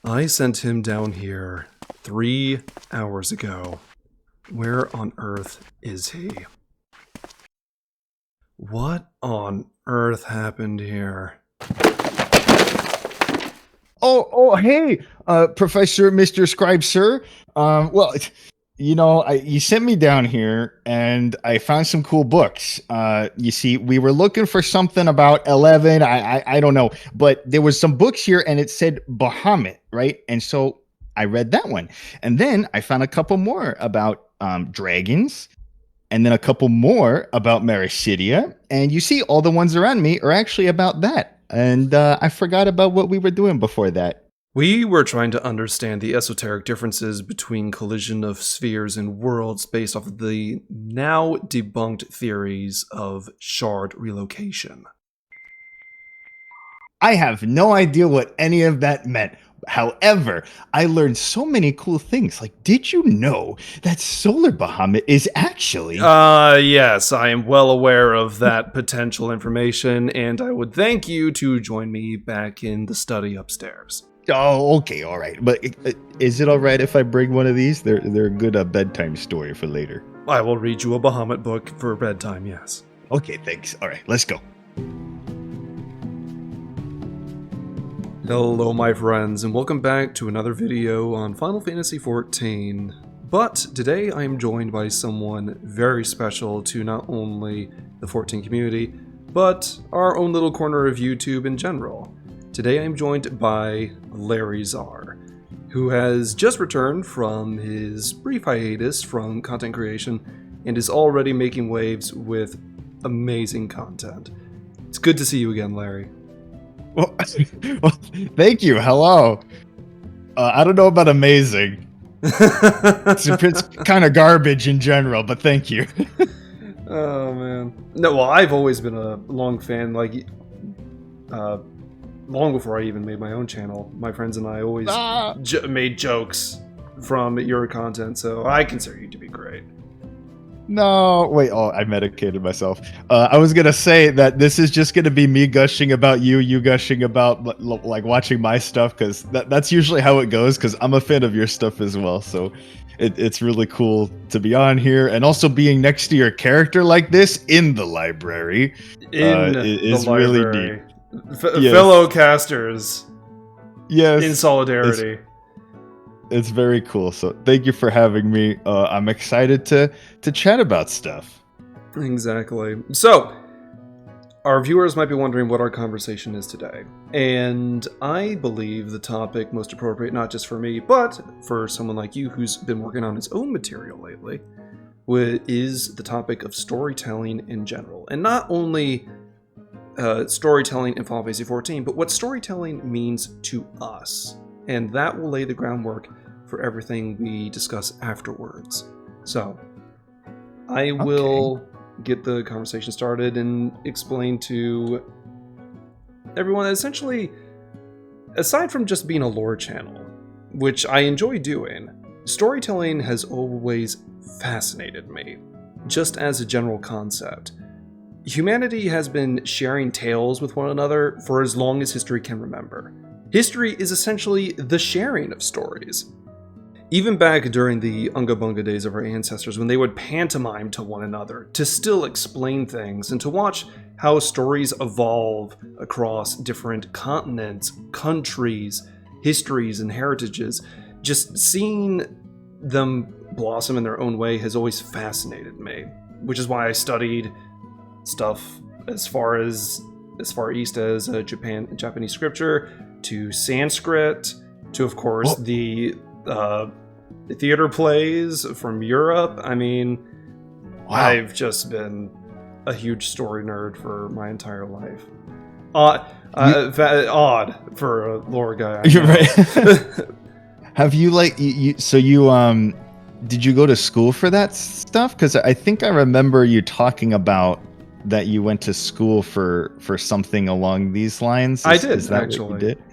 I sent him down here 3 hours ago. Where on earth is he? What on earth happened here? Hey, Professor, Mr. Scribe, sir. Well, you sent me down here, and I found some cool books. You see, we were looking for something about 11. I don't know, but there was some books here, and it said Bahamut, right? And so I read that one, and then I found a couple more about dragons, and then a couple more about Mericidia. And you see, all the ones around me are actually about that. And I forgot about what we were doing before that. We were trying to understand the esoteric differences between collision of spheres and worlds based off of the now debunked theories of shard relocation. I have no idea what any of that meant. However, I learned so many cool things. Like, did you know that Solar Bahamut is actually... Yes, I am well aware of that potential information, and I would thank you to join me back in the study upstairs. Oh, okay, all right. But is it all right if I bring one of these? They're a good bedtime story for later. I will read you a Bahamut book for bedtime, yes. Okay, thanks. All right, let's go. Hello my friends, and welcome back to another video on Final Fantasy XIV. But today I am joined by someone very special to not only the 14 community, but our own little corner of YouTube in general. Today I am joined by Larryzaur, who has just returned from his brief hiatus from content creation and is already making waves with amazing content. It's good to see you again, Larry. Well, thank you. Hello. I don't know about amazing. It's kind of garbage in general, but thank you. Oh man. No, well, I've always been a long fan. Like, long before I even made my own channel, my friends and I always made jokes from your content, so I consider you to be great. No, wait, I medicated myself. I was going to say that this is just going to be me gushing about you gushing about like watching my stuff, because that's usually how it goes, because I'm a fan of your stuff as well. So it's really cool to be on here, and also being next to your character like this in the library is really neat. Yes. Fellow casters, yes, in solidarity. It's very cool. So thank you for having me. I'm excited to chat about stuff. Exactly. So, our viewers might be wondering what our conversation is today. And I believe the topic most appropriate, not just for me, but for someone like you who's been working on his own material lately, is the topic of storytelling in general. And not only storytelling in Final Fantasy XIV, but what storytelling means to us. And that will lay the groundwork for everything we discuss afterwards. So, I will get the conversation started and explain to everyone that essentially, aside from just being a lore channel, which I enjoy doing, storytelling has always fascinated me, just as a general concept. Humanity has been sharing tales with one another for as long as history can remember. History is essentially the sharing of stories. Even back during the Unga Bunga days of our ancestors, when they would pantomime to one another to still explain things and to watch how stories evolve across different continents, countries, histories, and heritages, just seeing them blossom in their own way has always fascinated me, which is why I studied stuff as far east as Japanese scripture, to Sanskrit, to, of course, the theater plays from Europe. I mean, wow. I've just been a huge story nerd for my entire life. Odd for a lore guy. You're right. Have you did you go to school for that stuff? Because I think I remember you talking about that you went to school for something along these lines. I did, is that actually. What you did?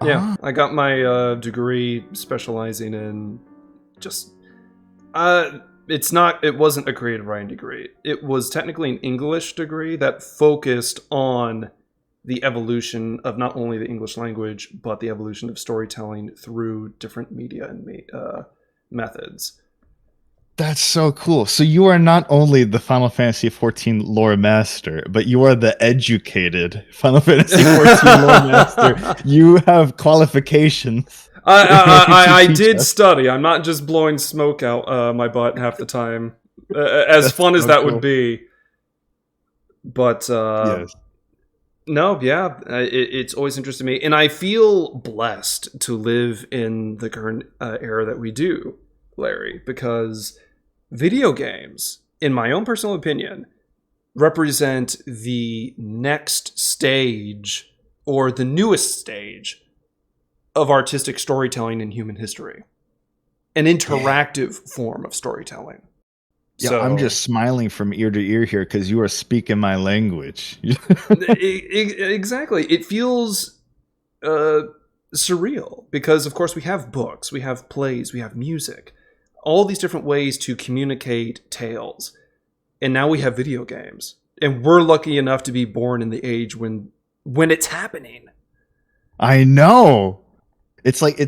Yeah, I got my degree specializing in just... it wasn't a creative writing degree. It was technically an English degree that focused on the evolution of not only the English language, but the evolution of storytelling through different media and methods. That's so cool. So you are not only the Final Fantasy XIV lore master, but you are the educated Final Fantasy XIV lore master. You have qualifications. I did study. I'm not just blowing smoke out my butt half the time. As That's fun as that cool. would be. But yes. No, yeah, it's always interested me. And I feel blessed to live in the current era that we do, Larry, because video games, in my own personal opinion, represent the next stage or the newest stage of artistic storytelling in human history. An interactive form of storytelling. Yeah, so, I'm just smiling from ear to ear here because you are speaking my language. Exactly. It feels surreal because, of course, we have books, we have plays, we have music. All these different ways to communicate tales. And now we have video games. And we're lucky enough to be born in the age when it's happening. I know. It's like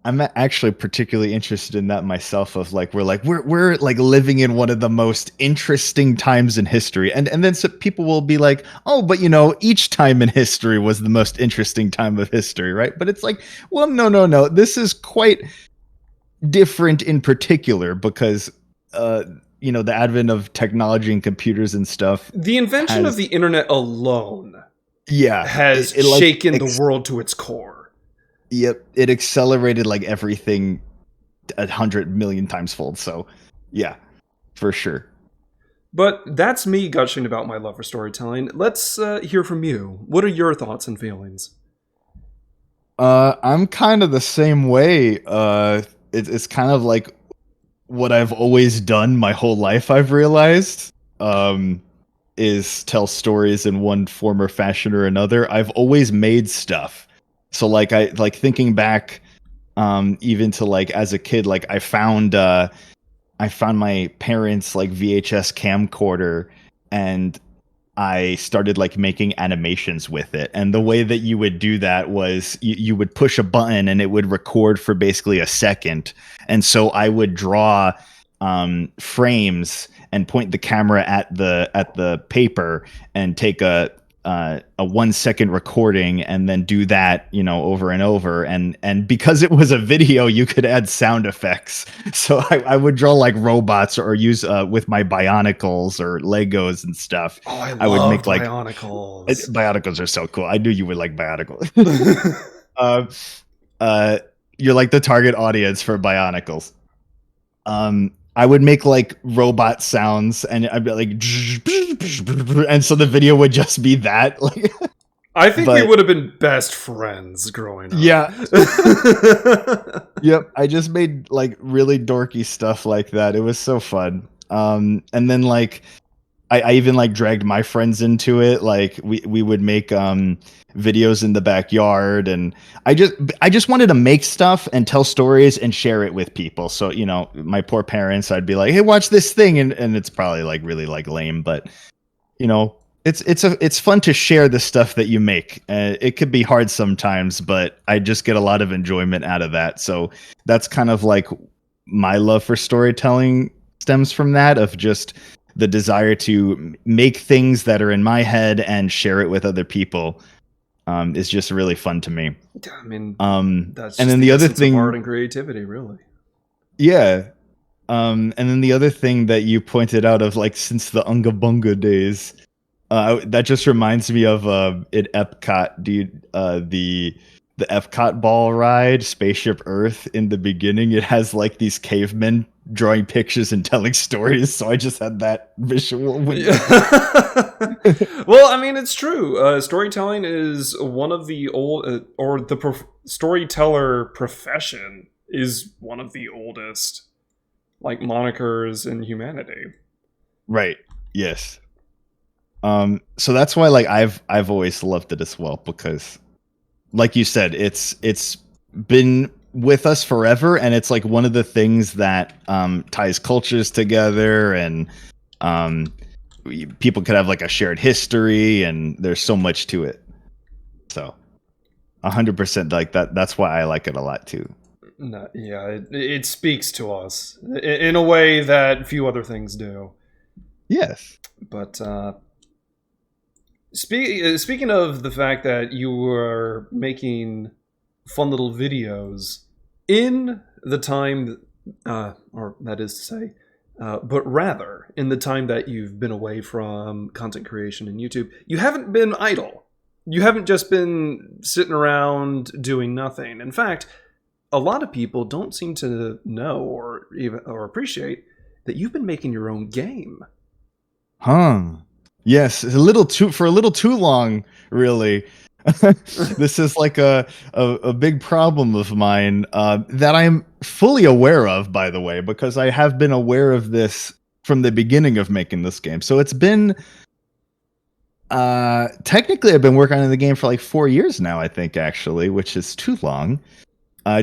I'm actually particularly interested in that myself of like we're like living in one of the most interesting times in history. And then some people will be like, "Oh, but each time in history was the most interesting time of history, right?" But it's like, well, no. This is quite different in particular because the advent of technology and computers and stuff, the invention of the internet alone has shaken the world to its core. Yep, it accelerated like everything 100 million times fold. So yeah, for sure. But that's me gushing about my love for storytelling. Let's hear from you. What are your thoughts and feelings? I'm kind of the same way. It's kind of like what I've always done my whole life, I've realized, is tell stories in one form or fashion or another. I've always made stuff. So like thinking back, even to like as a kid, like I found my parents' like VHS camcorder and I started like making animations with it. And the way that you would do that was you would push a button and it would record for basically a second. And so I would draw frames and point the camera at the paper and take a 1 second recording and then do that, over and over. And because it was a video, you could add sound effects. So I would draw like robots or use with my Bionicles or Legos and stuff. Oh, I would make like Bionicles. Bionicles are so cool. I knew you would like Bionicles. You're like the target audience for Bionicles. I would make like robot sounds and I'd be like, and so the video would just be that. Like, I think we would have been best friends growing up. Yeah. Yep. I just made like really dorky stuff like that. It was so fun. And then like, I even like dragged my friends into it. Like we would make videos in the backyard, and I just wanted to make stuff and tell stories and share it with people. So my poor parents, I'd be like, "Hey, watch this thing," and it's probably like really like lame, but it's fun to share the stuff that you make. It could be hard sometimes, but I just get a lot of enjoyment out of that. So that's kind of like my love for storytelling stems from that, of just the desire to make things that are in my head and share it with other people. Is just really fun to me. I mean, that's and then the other thing, art and creativity, really. Yeah. And then the other thing that you pointed out of like since the Unga Bunga days, that just reminds me of at Epcot, dude. The Epcot ball ride, Spaceship Earth. In the beginning, it has like these cavemen drawing pictures and telling stories. So I just had that visual. Well, I mean, it's true. Storytelling is one of the old, storyteller profession is one of the oldest, like, monikers in humanity. Right. Yes. So that's why, like, I've always loved it as well, because, like you said, it's been with us forever, and it's like one of the things that ties cultures together, and people could have like a shared history, and there's so much to it. So 100% like that. That's why I like it a lot too. No, yeah, it speaks to us in a way that few other things do. Yes. But speaking of the fact that you were making fun little videos in the time, or that is to say, but rather in the time that you've been away from content creation and YouTube, you haven't been idle. You haven't just been sitting around doing nothing. In fact, a lot of people don't seem to know or appreciate that you've been making your own game. Huh. Yes, a little too long, really. This is like a big problem of mine that I'm fully aware of, by the way, because I have been aware of this from the beginning of making this game. So it's been technically I've been working on the game for like 4 years now, I think, actually, which is too long.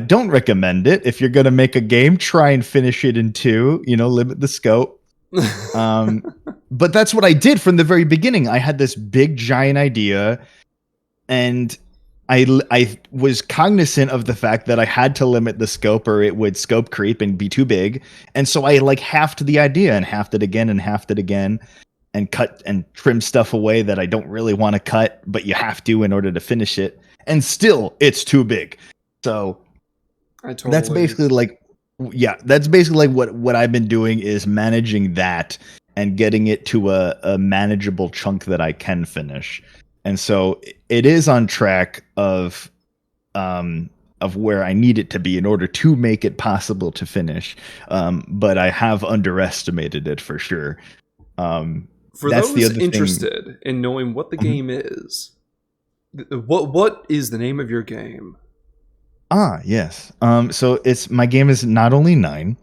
Don't recommend it. If you're gonna make a game, try and finish it in 2. Limit the scope. But that's what I did from the very beginning. I had this big giant idea, and I was cognizant of the fact that I had to limit the scope or it would scope creep and be too big. And so I like halved the idea and halved it again and halved it again and cut and trim stuff away that I don't really want to cut, but you have to in order to finish it. And still it's too big. So that's basically like, what I've been doing is managing that and getting it to a manageable chunk that I can finish. And so it is on track of where I need it to be in order to make it possible to finish. But I have underestimated it for sure. For those interested in knowing what the game is, what is the name of your game? Yes. So my game is Not Only 9.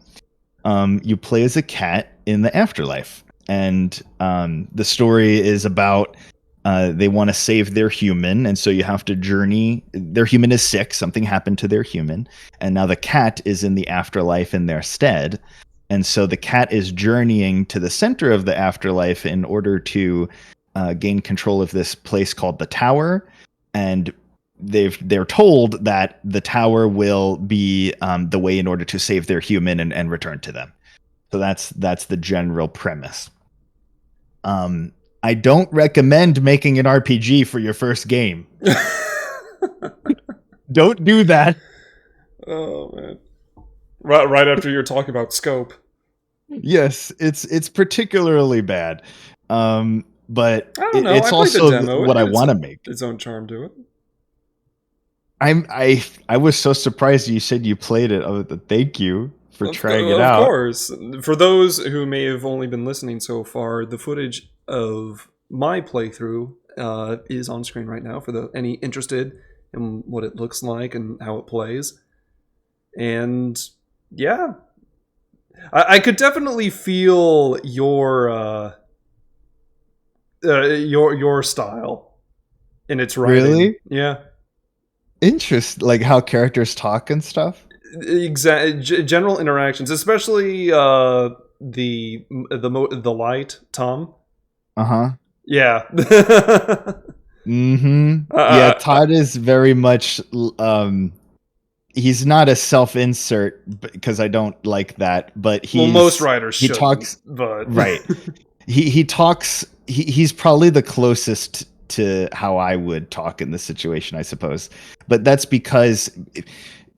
You play as a cat in the afterlife, and the story is about they want to save their human, and so you have to journey. Their human is sick, something happened to their human, and now the cat is in the afterlife in their stead. And so the cat is journeying to the center of the afterlife in order to gain control of this place called the Tower. And they're told that the Tower will be the way in order to save their human and return to them. So that's the general premise. I don't recommend making an RPG for your first game. Don't do that. Oh man. Right after you're talking about scope. Yes, it's particularly bad. But I don't know. It's also what I want to make. Its own charm to it. I was so surprised you said you played it. Thank you for trying it out. Of course. For those who may have only been listening so far, the footage of my playthrough is on screen right now for any interested in what it looks like and how it plays. And yeah, I could definitely feel your style in its writing. Really? Yeah. Like how characters talk and stuff. General interactions, especially the light Tom. Yeah. Yeah, Todd is very much he's not a self-insert because I don't like that, but most writers he talks, but right. he talks. He's probably the closest to how I would talk in this situation, I suppose. But that's because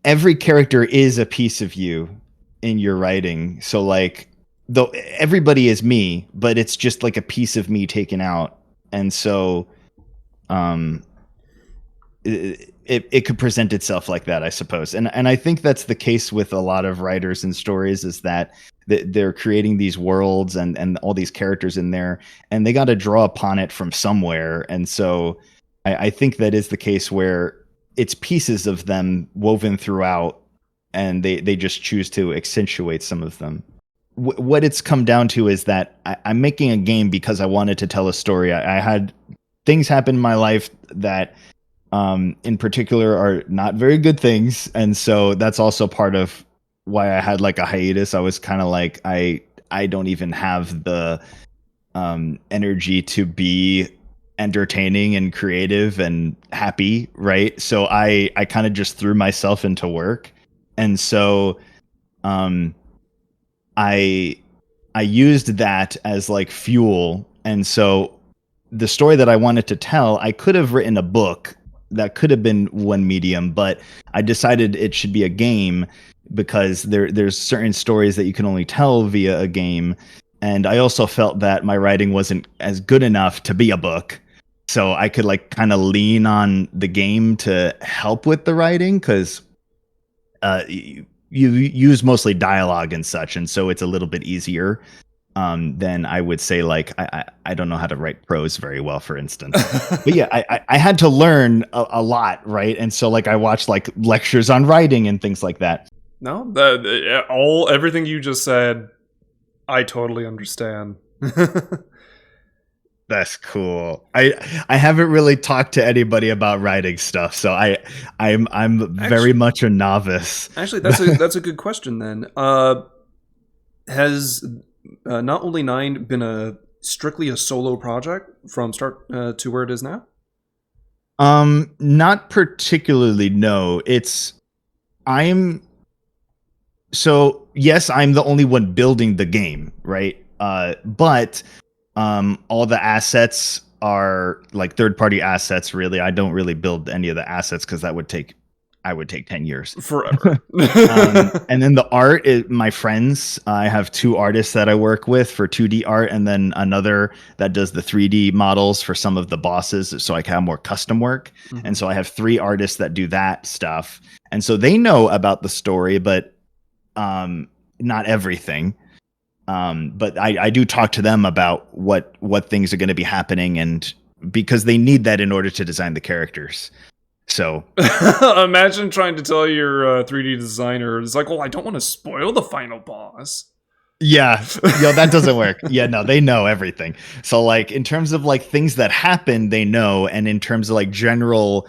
every character is a piece of you in your writing. So like, though everybody is me, but it's just like a piece of me taken out, and so it could present itself like that, I suppose. And I think that's the case with a lot of writers and stories, is that they're creating these worlds and all these characters in there, and they got to draw upon it from somewhere. And so I think that is the case where it's pieces of them woven throughout, and they just choose to accentuate some of them. What it's come down to is that I'm making a game because I wanted to tell a story. I had things happen in my life that in particular are not very good things, and so that's also part of why I had like a hiatus. I was kind of like, I don't even have the energy to be entertaining and creative and happy, right? So I kind of just threw myself into work, and so I I used that as like fuel, and so the story that I wanted to tell, I could have written a book that could have been one medium, but I decided it should be a game because there's certain stories that you can only tell via a game. And I also felt that my writing wasn't as good enough to be a book. So I could like kind of lean on the game to help with the writing because you use mostly dialogue and such. And so it's a little bit easier than I would say, like, I don't know how to write prose very well, for instance. But yeah, I had to learn a lot, right? And so like I watched like lectures on writing and things like that. No, everything you just said, I totally understand. That's cool. I haven't really talked to anybody about writing stuff, so I'm very much a novice. Actually, that's a good question then. Has Not Only Nine been strictly a solo project from start to where it is now? Not particularly. No, so yes, I'm the only one building the game, right? But all the assets are like third-party assets. Really, I don't really build any of the assets because I would take 10 years forever. And then the art is my friends. I have 2 artists that I work with for 2D art, and then another that does the 3D models for some of the bosses, so I can have more custom work. Mm-hmm. And so I have 3 artists that do that stuff, and so they know about the story, but not everything. But I do talk to them about what things are going to be happening, and because they need that in order to design the characters. So imagine trying to tell your 3D designer, it's like, well, I don't want to spoil the final boss. Yeah, that doesn't work. Yeah, no, they know everything. So like in terms of like things that happen, they know, and in terms of like general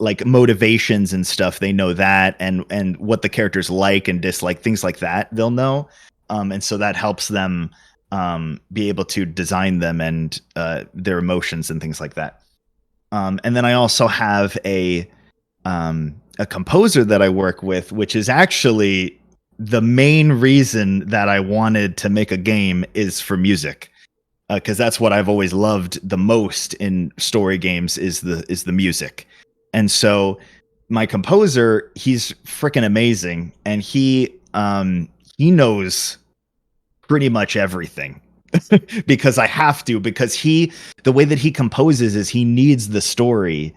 like motivations and stuff, they know that, and what the characters like and dislike, things like that, they'll know. And so that helps them be able to design them and their emotions and things like that. And then I also have a composer that I work with, which is actually the main reason that I wanted to make a game is for music, because that's what I've always loved the most in story games is the music. And so my composer, he's freaking amazing, and he knows pretty much everything. Because I have to, because the way that he composes is he needs the story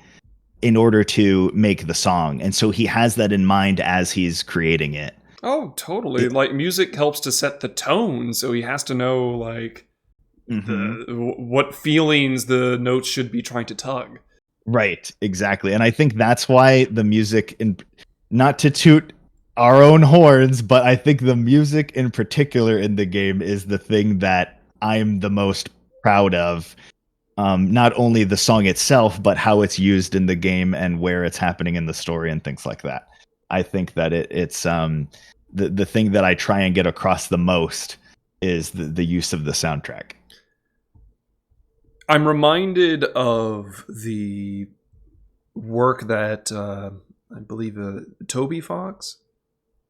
in order to make the song. And so he has that in mind as he's creating it. Oh, totally. Like music helps to set the tone. So he has to know like what feelings the notes should be trying to tug. Right. Exactly. And I think that's why the music, not to toot our own horns, but I think the music in particular in the game is the thing that I'm the most proud of. Not only the song itself, but how it's used in the game and where it's happening in the story and things like that. I think that it's the thing that I try and get across the most is the use of the soundtrack. I'm reminded of the work that I believe Toby Fox,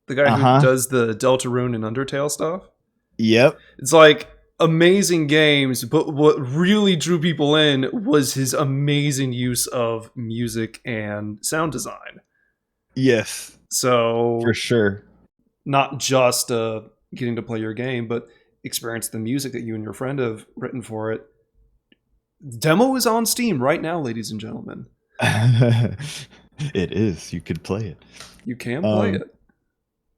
the guy who does the Deltarune and Undertale stuff. Yep. It's like amazing games, but what really drew people in was his amazing use of music and sound design. Yes. So for sure. Not just getting to play your game, but experience the music that you and your friend have written for it. Demo is on Steam right now, ladies and gentlemen. It is. You could play it. You can play it.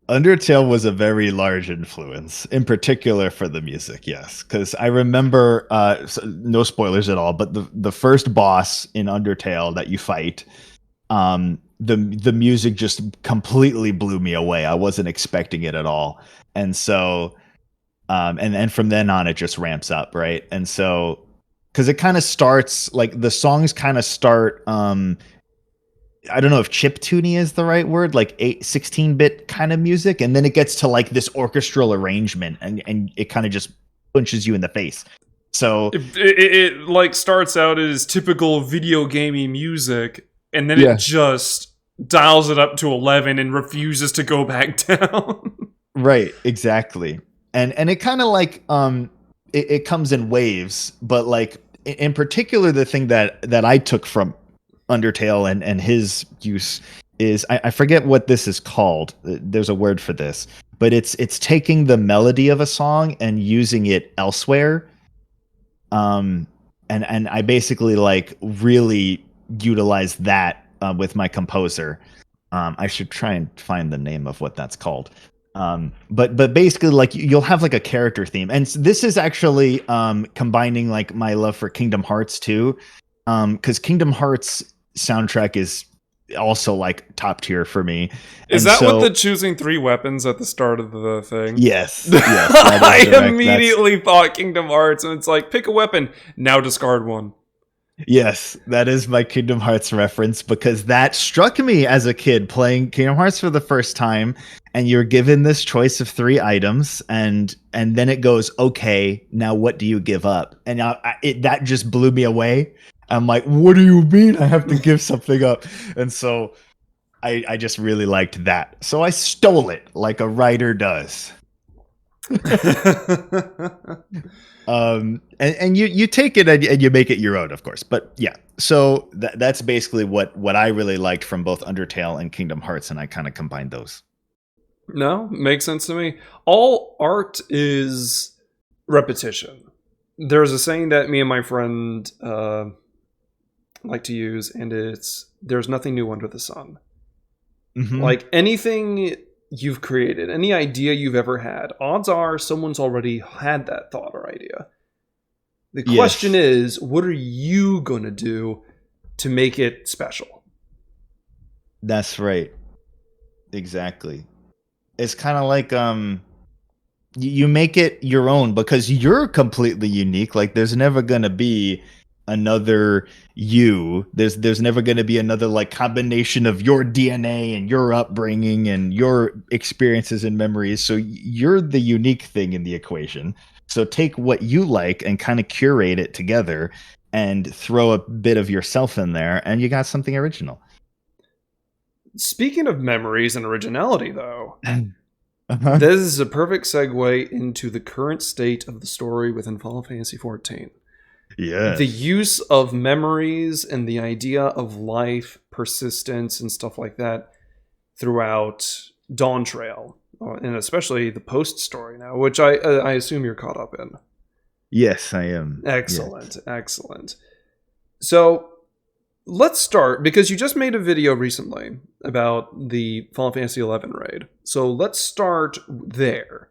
Undertale was a very large influence, in particular for the music, yes. Because I remember, no spoilers at all, but the first boss in Undertale that you fight, the music just completely blew me away. I wasn't expecting it at all. And so, and from then on, it just ramps up, right? And so, because it kind of starts, like, the songs kind of start, I don't know if chiptune is the right word, like 16-bit kind of music, and then it gets to like this orchestral arrangement, and it kind of just punches you in the face. So it like starts out as typical video gamey music, and then Yeah. it just dials it up to 11 and refuses to go back down. right, exactly. And it kind of like it comes in waves, but like in particular, the thing that I took from Undertale and his use is I forget what this is called. There's a word for this, but it's taking the melody of a song and using it elsewhere. And I basically like really utilize that with my composer. I should try and find the name of what that's called. But basically, like you'll have like a character theme, and this is actually combining like my love for Kingdom Hearts too, because Kingdom Hearts soundtrack is also like top tier for me. Is that what the choosing 3 weapons at the start of the thing? Yes. I immediately thought Kingdom Hearts, and it's like, pick a weapon, now discard one. Yes, that is my Kingdom Hearts reference, because that struck me as a kid playing Kingdom Hearts for the first time, and you're given this choice of 3 items, and then it goes, okay, now what do you give up? And that just blew me away. I'm like, what do you mean I have to give something up? And so I just really liked that. So I stole it like a writer does. And you take it and you make it your own, of course. But yeah, so that's basically what I really liked from both Undertale and Kingdom Hearts, and I kind of combined those. No, makes sense to me. All art is repetition. There's a saying that me and my friend like to use, and it's, there's nothing new under the sun. Mm-hmm. Like anything you've created, any idea you've ever had, odds are someone's already had that thought or idea. The question is, what are you going to do to make it special? That's right. Exactly. It's kind of like you make it your own because you're completely unique. Like there's never going to be another you. There's never going to be another like combination of your DNA and your upbringing and your experiences and memories. So you're the unique thing in the equation. So take what you like and kind of curate it together and throw a bit of yourself in there, and you got something original. Speaking of memories and originality, though, this is a perfect segue into the current state of the story within Final Fantasy XIV. Yeah. The use of memories and the idea of life, persistence, and stuff like that throughout Dawntrail, and especially the post story now, which I assume you're caught up in. Yes, I am. Excellent, excellent. So let's start, because you just made a video recently about the Final Fantasy XI raid. So let's start there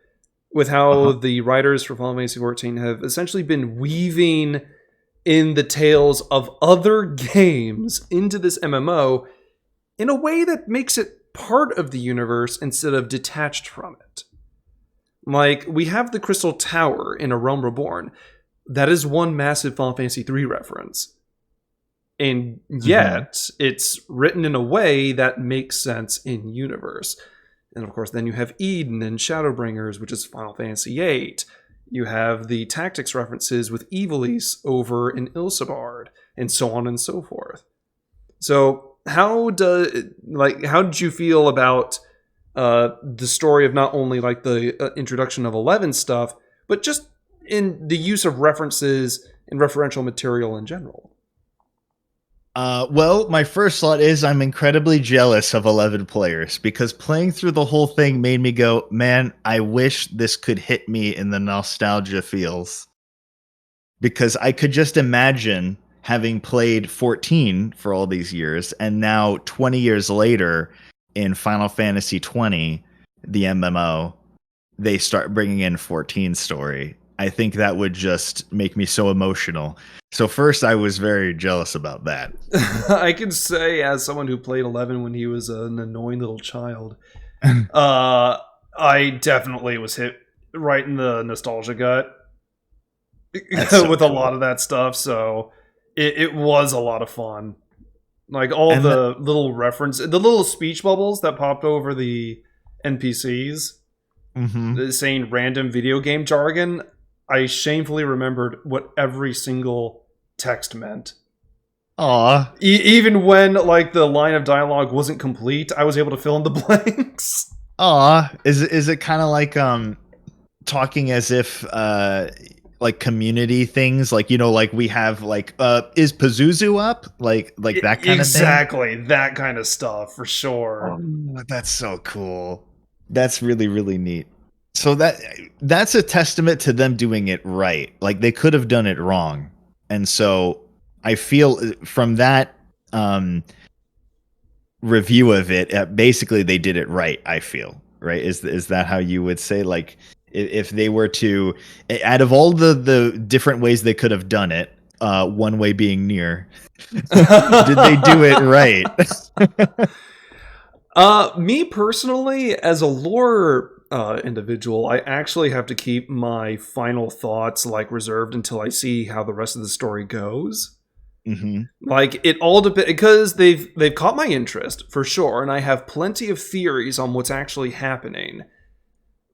with how the writers for Final Fantasy XIV have essentially been weaving in the tales of other games into this MMO in a way that makes it part of the universe instead of detached from it. Like, we have the Crystal Tower in A Realm Reborn. That is one massive Final Fantasy III reference. And yet, it's written in a way that makes sense in universe. And of course, then you have Eden and Shadowbringers, which is Final Fantasy VIII. You have the tactics references with Ivalice over in Ilsabard, and so on and so forth. So, how did you feel about the story of not only like the introduction of 11 stuff, but just in the use of references and referential material in general? Well, my first thought is I'm incredibly jealous of 11 players, because playing through the whole thing made me go, man, I wish this could hit me in the nostalgia feels. Because I could just imagine having played 14 for all these years, and now 20 years later in Final Fantasy 20, the MMO, they start bringing in 14 story. I think that would just make me so emotional. So first, I was very jealous about that. I can say, as someone who played 11 when he was an annoying little child, I definitely was hit right in the nostalgia gut with a lot of that stuff. So it was a lot of fun. Like all the little reference, the little speech bubbles that popped over the NPCs, saying random video game jargon. I shamefully remembered what every single text meant. Aw. Even when like the line of dialogue wasn't complete, I was able to fill in the blanks. Aw. Is it kind of like talking as if like community things, like, you know, like we have like is Pazuzu up, like that kind of thing? Exactly, that kind of stuff for sure. Oh, that's so cool. That's really, really neat. So that's a testament to them doing it right. Like they could have done it wrong. And so I feel from that review of it, basically they did it right, I feel. Right? Is that how you would say? Like if they were to, out of all the different ways they could have done it, one way being near, did they do it right? Me personally, as a lore individual, I actually have to keep my final thoughts like reserved until I see how the rest of the story goes. Mm-hmm. Like it all depends, because they've caught my interest for sure, and I have plenty of theories on what's actually happening.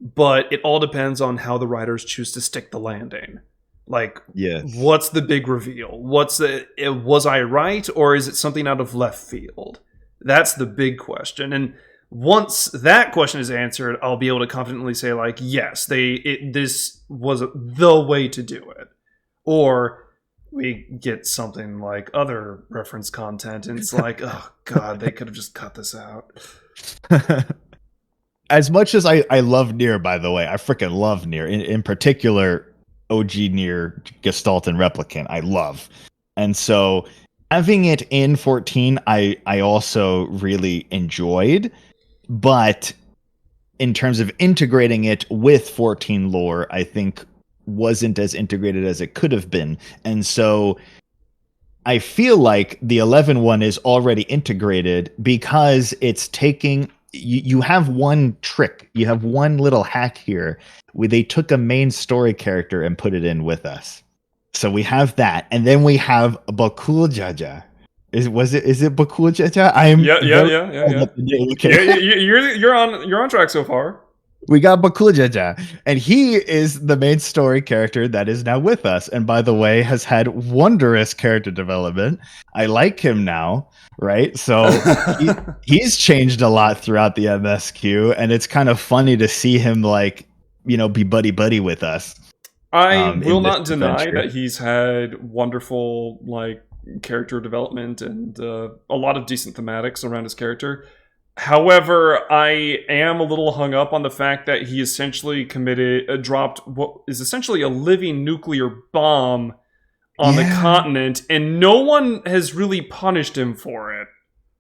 But it all depends on how the writers choose to stick the landing. Like, yes. What's the big reveal? Was I right, or is it something out of left field? That's the big question. And once that question is answered, I'll be able to confidently say, like, yes, this was the way to do it. Or we get something like other reference content, and it's like, oh god, they could have just cut this out. As much as I love Nier, by the way, I freaking love Nier. In particular, OG Nier, Gestalt, and Replicant, I love. And so having it in 14, I also really enjoyed. But in terms of integrating it with 14 lore, I think wasn't as integrated as it could have been. And so I feel like the 11 one is already integrated because it's taking... You have one trick. You have one little hack here where they took a main story character and put it in with us. So we have that. And then we have Bakul Jaja. Is it Bakul Jaja? Yeah. Okay. You're on track so far. We got Bakul Jaja, and he is the main story character that is now with us. And by the way, has had wondrous character development. I like him now, right? So he's changed a lot throughout the MSQ, and it's kind of funny to see him, like, you know, be buddy with us. I will not deny that he's had wonderful, like, character development and a lot of decent thematics around his character. However, I am a little hung up on the fact that he essentially dropped what is essentially a living nuclear bomb on the continent, and no one has really punished him for it.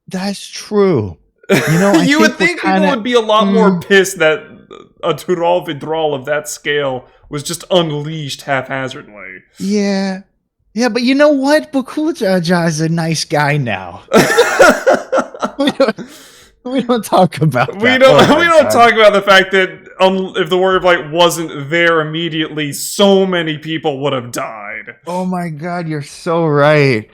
That's true. You know, you would think people would be a lot more pissed that a Tural Vidral of that scale was just unleashed haphazardly. Yeah. Yeah, but you know what? Bakul Jaja is a nice guy now. We don't talk about that. We don't talk about the fact that if the Warrior of Light wasn't there immediately, so many people would have died. Oh my god, you're so right.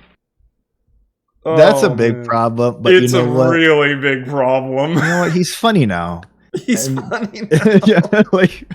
That's a big problem. But it's you know a really big problem. You know what? He's funny now. He's funny now. Yeah, like.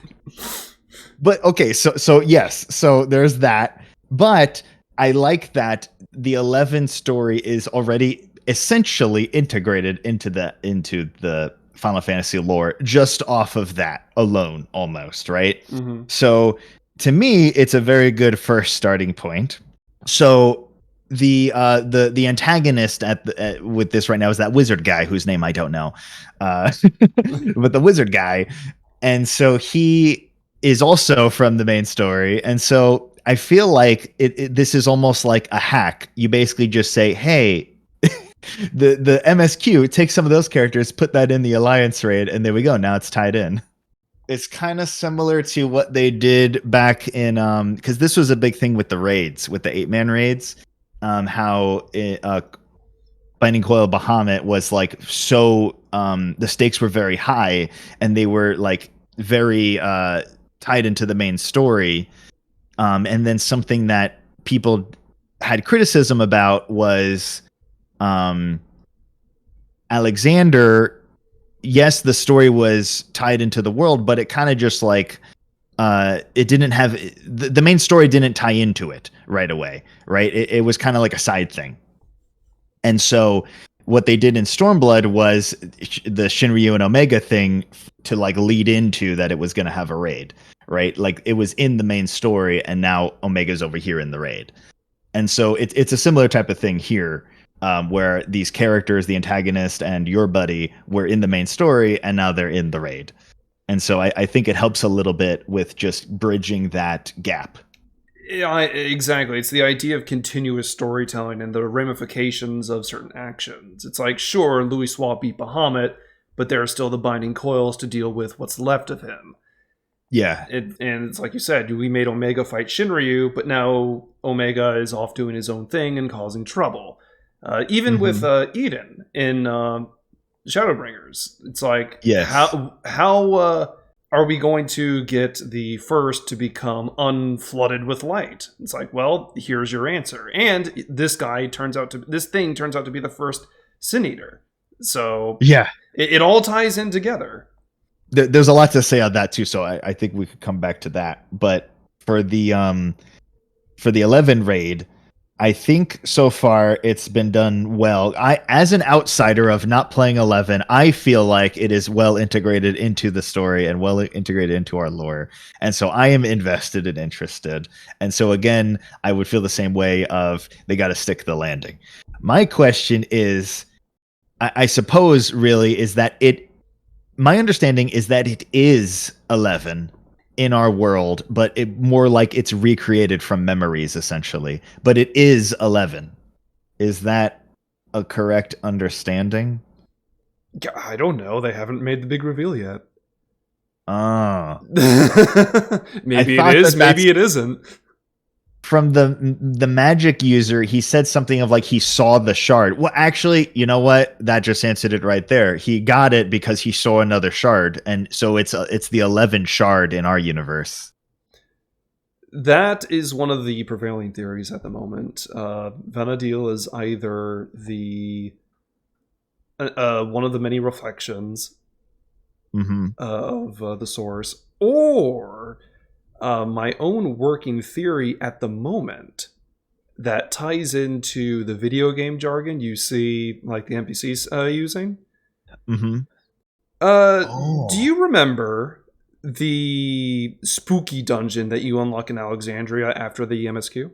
But okay, so yes, so there's that. But I like that the 11 story is already essentially integrated into the Final Fantasy lore just off of that alone, almost, right? Mm-hmm. So to me, it's a very good first starting point. So the antagonist with this right now is that wizard guy whose name I don't know, but the wizard guy, and so he is also from the main story, and so I feel like this is almost like a hack. You basically just say, hey. The MSQ, take some of those characters, put that in the Alliance raid, and there we go. Now it's tied in. It's kind of similar to what they did back in because this was a big thing with the raids, with the 8-man raids. How Binding Coil Bahamut was like so the stakes were very high, and they were like very tied into the main story. And then something that people had criticism about was Alexander. Yes, the story was tied into the world, but it kind of just like it didn't have the main story didn't tie into it right away, right? It was kind of like a side thing. And so what they did in Stormblood was the Shinryu and Omega thing to like lead into that it was going to have a raid, right? Like it was in the main story, and now Omega's over here in the raid. And so it's a similar type of thing here, where these characters, the antagonist and your buddy, were in the main story, and now they're in the raid. And so I think it helps a little bit with just bridging that gap. Yeah, exactly. It's the idea of continuous storytelling and the ramifications of certain actions. It's like, sure, Louis Swat beat Bahamut, but there are still the binding coils to deal with what's left of him. Yeah. And it's like you said, we made Omega fight Shinryu, but now Omega is off doing his own thing and causing trouble. Even with Eden in Shadowbringers, it's like, yes. how are we going to get the first to become unflooded with light? It's like, well, here's your answer. And this thing turns out to be the first Sin Eater. So yeah, it all ties in together. There's a lot to say on that too, so I think we could come back to that. But for the 11 raid, I think so far it's been done well. As an outsider of not playing 11, I feel like it is well integrated into the story and well integrated into our lore. And so I am invested and interested. And so again, I would feel the same way of they got to stick the landing. My question is, I suppose really is that my understanding is that it is 11 in our world, but it more like it's recreated from memories essentially, but it is 11. Is that a correct understanding? I don't know. They haven't made the big reveal yet. Maybe it is, maybe it isn't. From the magic user, he said something of like he saw the shard. Well, actually, you know what? That just answered it right there. He got it because he saw another shard, and so it's the 11 shard in our universe. That is one of the prevailing theories at the moment. Vana'diel is either the one of the many reflections of the source, or my own working theory at the moment that ties into the video game jargon you see like the NPCs using. Do you remember the spooky dungeon that you unlock in Alexandria after the MSQ?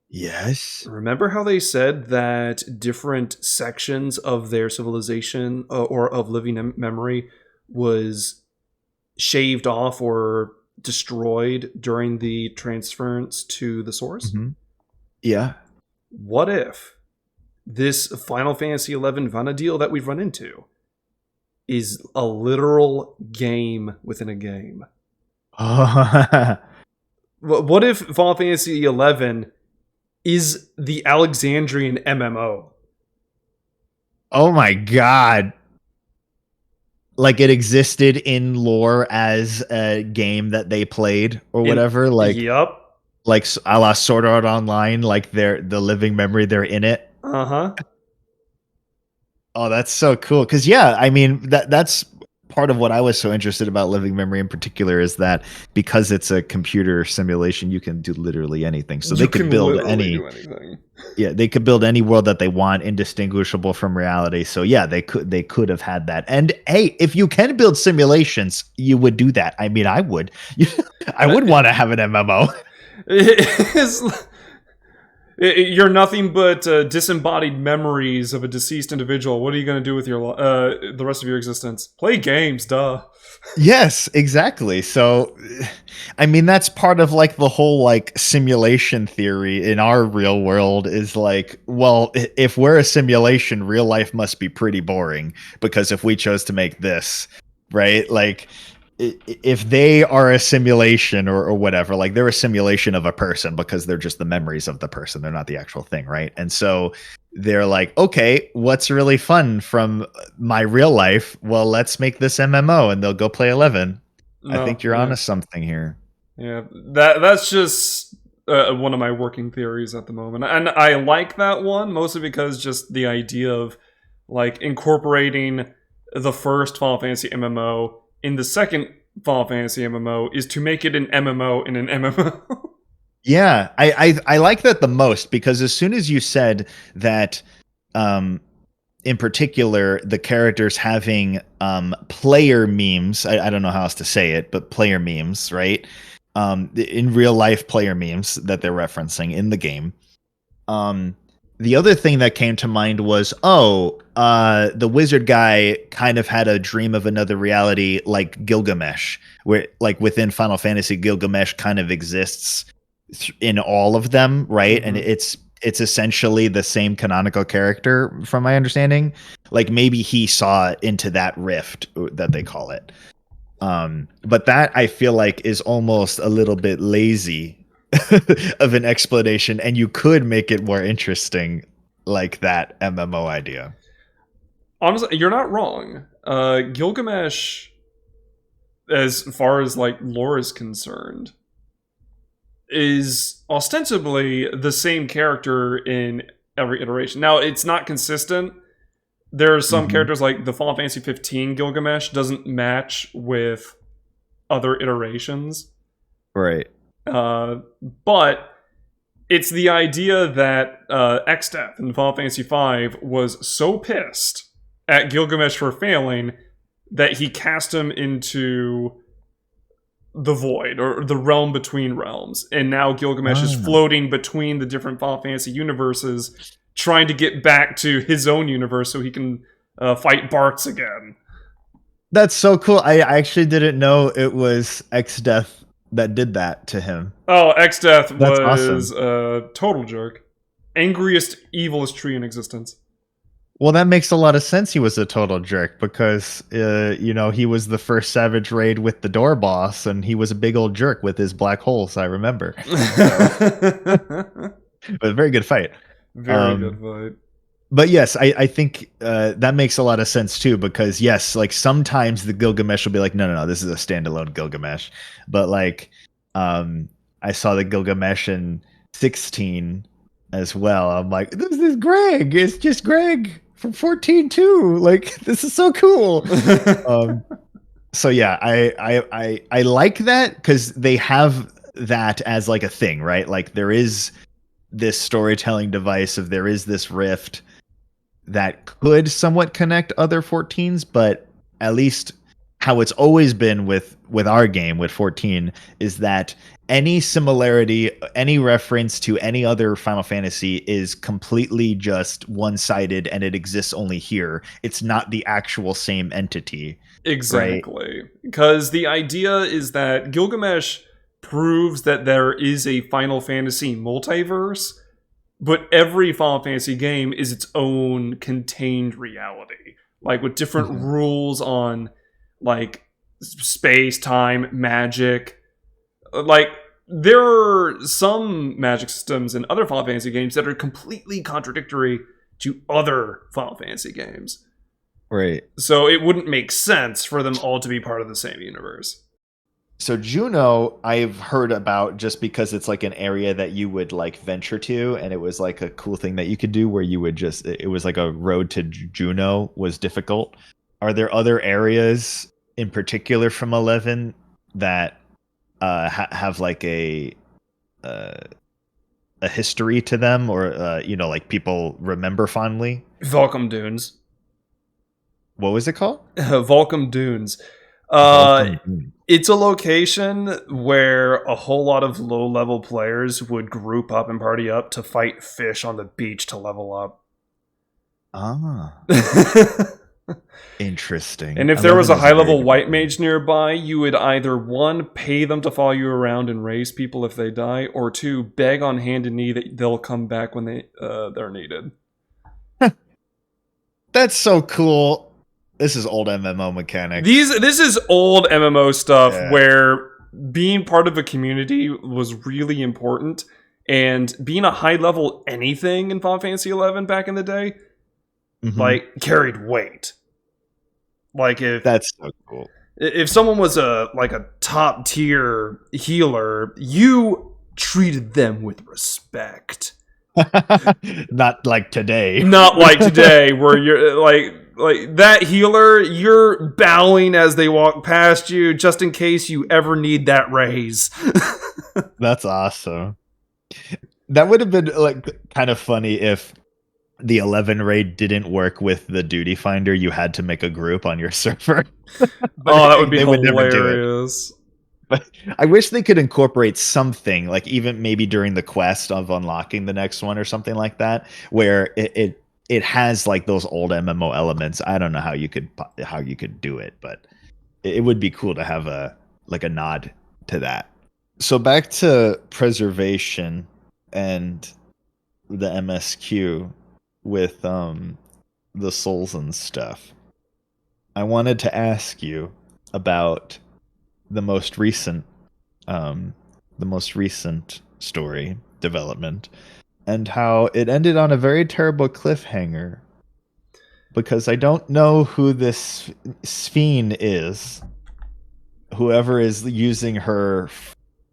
Yes. Remember how they said that different sections of their civilization or of living memory was shaved off or destroyed during the transference to the source? Yeah. What if this Final Fantasy XI Vana'diel that we've run into is a literal game within a game? What if Final Fantasy XI is the Alexandrian MMO? Oh my god. Like it existed in lore as a game that they played or whatever. Like, yep. Like a la Sword Art Online, like the living memory, they're in it. Uh-huh. Oh, that's so cool. Because yeah, I mean that's part of what I was so interested about living memory in particular is that because it's a computer simulation, you can do literally anything. So they could build they could build any world that they want, indistinguishable from reality. So yeah, they could have had that. And hey, if you can build simulations, you would do that. I mean, I would. I would want to have an MMO. You're nothing but disembodied memories of a deceased individual. What are you going to do with your the rest of your existence? Play games, duh. Yes, exactly. So, I mean, that's part of like the whole like simulation theory in our real world is like, well, if we're a simulation, real life must be pretty boring because if we chose to make this, right? Like, if they are a simulation or whatever, like they're a simulation of a person because they're just the memories of the person. They're not the actual thing, right? And so they're like, okay, what's really fun from my real life? Well, let's make this MMO, and they'll go play 11. I think you're onto something here. Yeah, that's just one of my working theories at the moment. And I like that one, mostly because just the idea of like incorporating the first Final Fantasy MMO in the second Final Fantasy MMO is to make it an MMO in an MMO. Yeah, I like that the most, because as soon as you said that, in particular, the characters having player memes, I don't know how else to say it, but player memes, right? In real life player memes that they're referencing in the game. The other thing that came to mind was, the wizard guy kind of had a dream of another reality like Gilgamesh, where like within Final Fantasy, Gilgamesh kind of exists in all of them, right? Mm-hmm. And it's essentially the same canonical character from my understanding. Like maybe he saw into that rift that they call it. But that I feel like is almost a little bit lazy of an explanation, and you could make it more interesting like that MMO idea. Honestly, you're not wrong. Gilgamesh, as far as like lore is concerned, is ostensibly the same character in every iteration. Now, it's not consistent. There are some characters like the Final Fantasy 15 Gilgamesh doesn't match with other iterations. Right. But it's the idea that Xdeath in Final Fantasy V was so pissed at Gilgamesh for failing that he cast him into the void, or the realm between realms, and now Gilgamesh is floating between the different Final Fantasy universes, trying to get back to his own universe so he can fight Bartz again. That's so cool. I actually didn't know it was Xdeath that did that to him. Oh, Xdeath was awesome. A total jerk. Angriest, evilest tree in existence. Well, that makes a lot of sense. He was a total jerk because, he was the first Savage Raid with the door boss, and he was a big old jerk with his black holes, I remember. But a very good fight. Very good fight. But yes, I think that makes a lot of sense too, because yes, like sometimes the Gilgamesh will be like, no, this is a standalone Gilgamesh. But like, I saw the Gilgamesh in 16 as well. I'm like, this is Greg. It's just Greg from 14 too. Like, this is so cool. So yeah, I like that because they have that as like a thing, right? Like there is this storytelling device of there is this rift that could somewhat connect other 14s, but at least how it's always been with our game with 14 is that any similarity, any reference to any other Final Fantasy is completely just one-sided, and it exists only here. It's not the actual same entity. Exactly. Because the idea is that Gilgamesh proves that there is a Final Fantasy multiverse, but every Final Fantasy game is its own contained reality. Like, with different rules on, like, space, time, magic. Like, there are some magic systems in other Final Fantasy games that are completely contradictory to other Final Fantasy games. Right. So it wouldn't make sense for them all to be part of the same universe. So Juno, I've heard about just because it's like an area that you would like venture to, and it was like a cool thing that you could do where you would just, it was like a road to Juno was difficult. Are there other areas in particular from 11 that have like a history to them, or like people remember fondly? Volcom Dunes. What was it called? Volcom Dunes. It's a location where a whole lot of low-level players would group up and party up to fight fish on the beach to level up. Interesting. And if there was a high-level white mage nearby, you would either, 1, pay them to follow you around and raise people if they die, or 2, beg on hand and knee that they'll come back when they're needed. That's so cool. This is old MMO mechanics. This is old MMO stuff where being part of a community was really important, and being a high-level anything in Final Fantasy XI back in the day, like, carried weight. Like, if that's so cool. If someone was a top tier healer, you treated them with respect. Not like today. Not like today, where you're like, Like, that healer, you're bowing as they walk past you, just in case you ever need that raise. That's awesome. That would have been like kind of funny if the 11 raid didn't work with the duty finder. You had to make a group on your server. Oh, that would be they hilarious. would never do it. But I wish they could incorporate something, like even maybe during the quest of unlocking the next one or something like that, where it has like those old MMO elements. I don't know how you could do it, but it would be cool to have a nod to that. So back to preservation and the MSQ with the souls and stuff. I wanted to ask you about the most recent story development and how it ended on a very terrible cliffhanger, because I don't know who this Sphene is, whoever is using her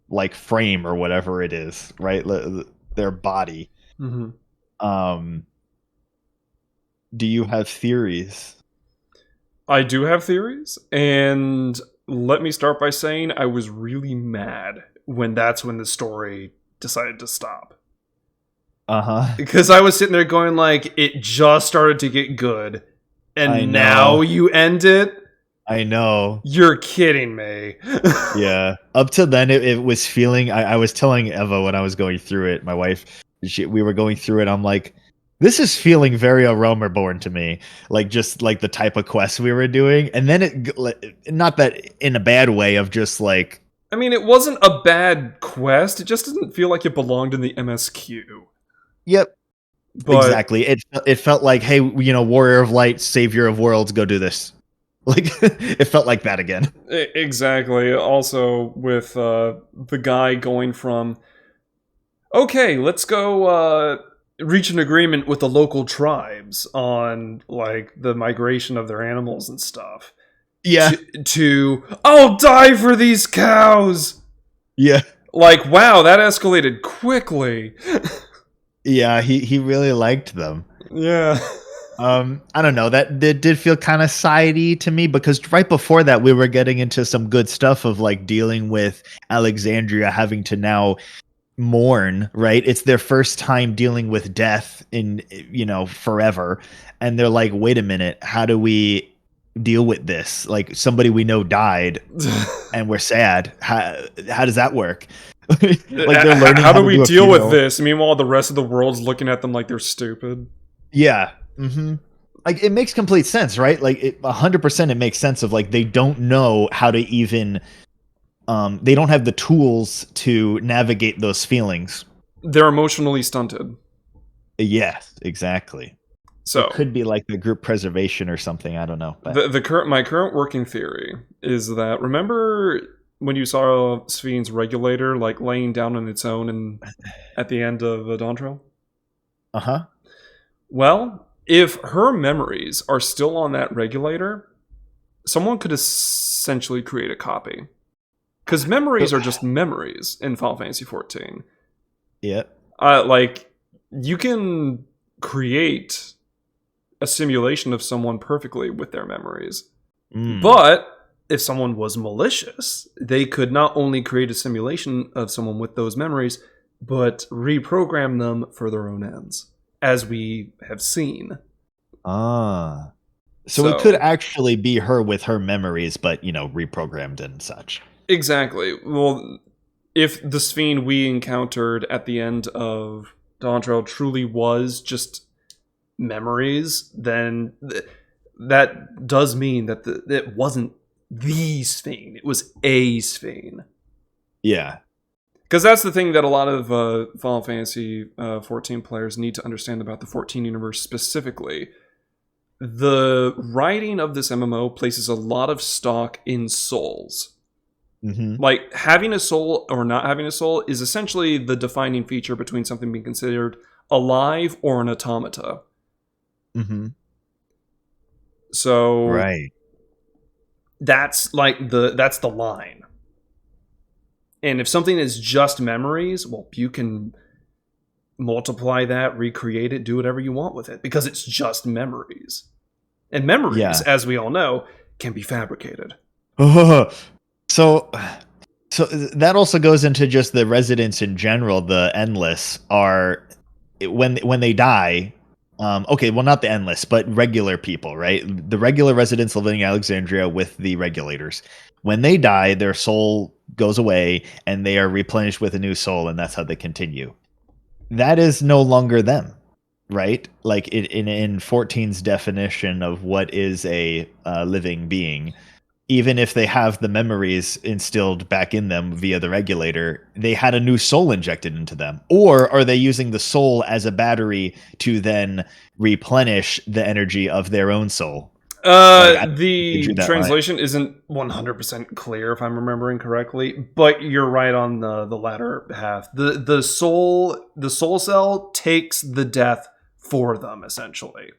like frame or whatever it is, right? Their body. Mm-hmm. Do you have theories? I do have theories, and let me start by saying I was really mad when the story decided to stop. Because I was sitting there going like, it just started to get good, and now you end it? I know. You're kidding me. Yeah. Up to then, it was feeling... I was telling Eva when I was going through it, my wife, we were going through it, I'm like, this is feeling very A Realm Reborn to me. Like, just like the type of quest we were doing. And then not that in a bad way of just like... I mean, it wasn't a bad quest. It just didn't feel like it belonged in the MSQ. Yep. But exactly. It felt like, hey, Warrior of Light, Savior of Worlds, go do this. Like, it felt like that again. Exactly. Also, with the guy going from, okay, let's go reach an agreement with the local tribes on, like, the migration of their animals and stuff. Yeah. To I'll die for these cows! Yeah. Like, wow, that escalated quickly. Yeah, he really liked them. Yeah. I don't know. That did feel kind of sidey to me, because right before that we were getting into some good stuff of like dealing with Alexandria having to now mourn, right? It's their first time dealing with death in forever, and they're like, wait a minute, how do we deal with this? Like, somebody we know died and we're sad. How does that work? Like, they're learning how do we deal with this? Meanwhile, the rest of the world's looking at them like they're stupid. Yeah. Mm-hmm. Like, it makes complete sense, right? Like, 100% it makes sense of like, they don't know how to even they don't have the tools to navigate those feelings. They're emotionally stunted. Yes, exactly. So it could be like the group preservation or something. I don't know. But my current working theory is that, remember when you saw Sphene's regulator like laying down on its own and at the end of Dawntrail? Well, if her memories are still on that regulator, someone could essentially create a copy. Because memories are just memories in Final Fantasy XIV. Yeah. Like, you can create a simulation of someone perfectly with their memories. But if someone was malicious, they could not only create a simulation of someone with those memories, but reprogram them for their own ends, as we have seen. So it could actually be her with her memories, but, reprogrammed and such. Exactly. Well, if the Sphene we encountered at the end of Dawntrail truly was just memories, then that does mean that it wasn't the Sphene. It was a Sphene. Yeah. Because that's the thing that a lot of Final Fantasy XIV players need to understand about the 14 universe specifically. The writing of this MMO places a lot of stock in souls. Mm-hmm. Like, having a soul or not having a soul is essentially the defining feature between something being considered alive or an automata. Mm-hmm. So right. That's like that's the line. And if something is just memories, well, you can multiply that, recreate it, do whatever you want with it, because it's just memories. And memories, Yeah. as we all know, can be fabricated. So that also goes into just the residents in general. The endless are when they die. Okay, well, not the endless, but regular people, right? The regular residents living in Alexandria with the regulators. When they die, their soul goes away, and they are replenished with a new soul, and that's how they continue. That is no longer them, right? Like in 14's definition of what is a living being, even if they have the memories instilled back in them via the regulator, they had a new soul injected into them. Or are they using the soul as a battery to then replenish the energy of their own soul? The translation isn't 100% clear, if I'm remembering correctly, but you're right on the latter half. The soul cell takes the death for them, essentially.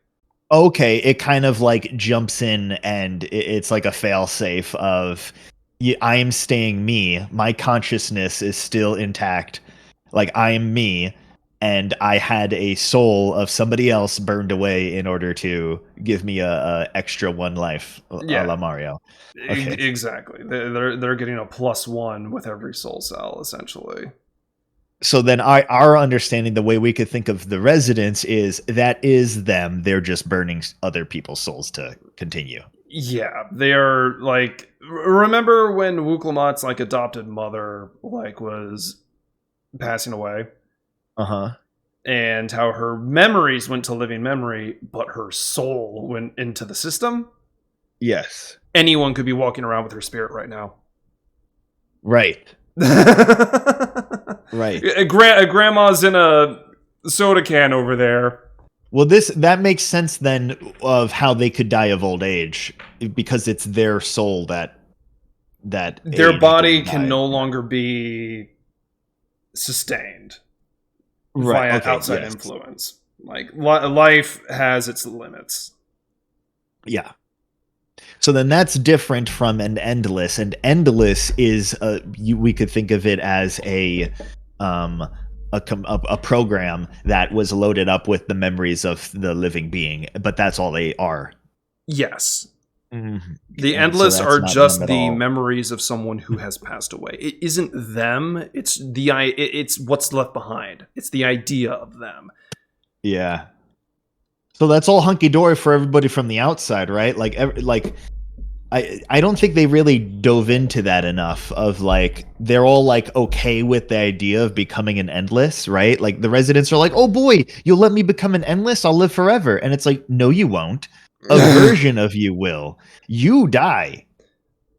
Okay, it kind of like jumps in, and it's like a fail-safe of I am staying me. My consciousness is still intact. Like, I am me, and I had a soul of somebody else burned away in order to give me a extra one life, a la Mario. Okay. Exactly. They're getting a +1 with every soul cell, essentially. So then our understanding, the way we could think of the residents, is that is them. They're just burning other people's souls to continue. Yeah, they are like. Remember when Wuklamot's like adopted mother like was passing away? And how her memories went to living memory, but her soul went into the system? Yes. Anyone could be walking around with her spirit right now. Right. Right. Grandma's in a soda can over there. Well, that makes sense then of how they could die of old age, because it's their soul that their body can no longer be sustained via outside influence. Like life has its limits. Yeah. So then that's different from an endless, and endless is we could think of it as a program that was loaded up with the memories of the living being, but that's all they are. Yes. Mm-hmm. The endless are just the memories of someone who has passed away. It isn't them. It's it's what's left behind. It's the idea of them. Yeah. So that's all hunky dory for everybody from the outside, right? I don't think they really dove into that enough. Of like, they're all like okay with the idea of becoming an endless, right? Like the residents are like, oh boy, you'll let me become an endless? I'll live forever. And it's like, no, you won't. A version of you will. You die.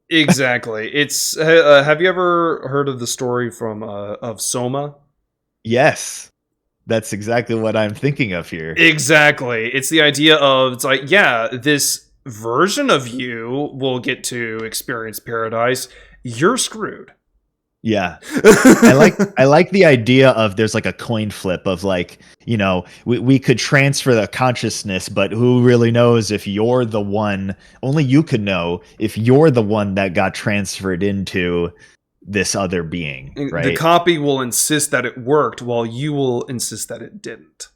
Exactly. It's have you ever heard of the story from of Soma? Yes. That's exactly what I'm thinking of here. Exactly. It's the idea of, it's like, yeah, this version of you will get to experience paradise. You're screwed. Yeah. I like the idea of there's like a coin flip of like, we could transfer the consciousness, but who really knows if you're the one? Only you could know if you're the one that got transferred into this other being, right? The copy will insist that it worked, while you will insist that it didn't.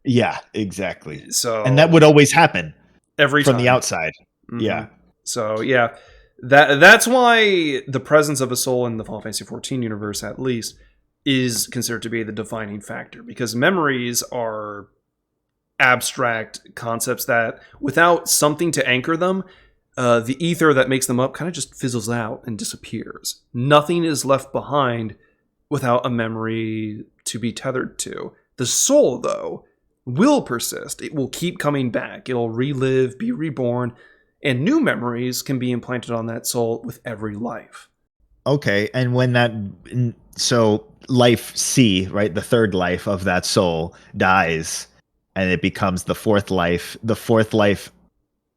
Yeah, exactly. So, and that would always happen every time from the outside. Mm-hmm. Yeah. So yeah, that's why the presence of a soul in the Final Fantasy XIV universe, at least, is considered to be the defining factor, because memories are abstract concepts that, without something to anchor them, the ether that makes them up kind of just fizzles out and disappears. Nothing is left behind without a memory to be tethered to. The soul, though, will persist. It will keep coming back. It'll relive, be reborn, and new memories can be implanted on that soul with every life. Okay, and when so life C, right, the third life of that soul dies, and it becomes the fourth life. The fourth life,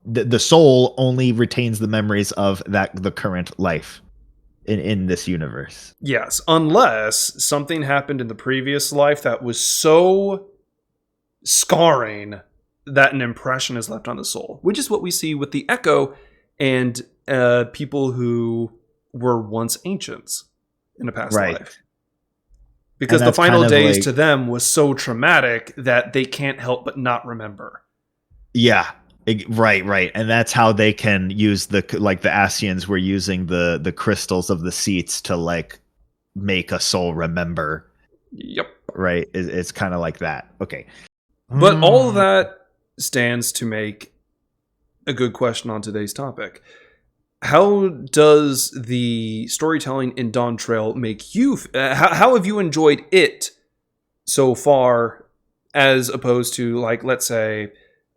the soul only retains the memories of the current life in this universe. Yes, unless something happened in the previous life that was so scarring that an impression is left on the soul, which is what we see with the Echo and people who were once ancients in a past life. Because the final days to them was so traumatic that they can't help but not remember. Yeah. Right. And that's how they can use the Ascians were using the crystals of the seats to like make a soul remember. Yep. Right. It's kind of like that. Okay. But all of that stands to make a good question on today's topic. How does the storytelling in Dawntrail make you... how have you enjoyed it so far, as opposed to, like, let's say,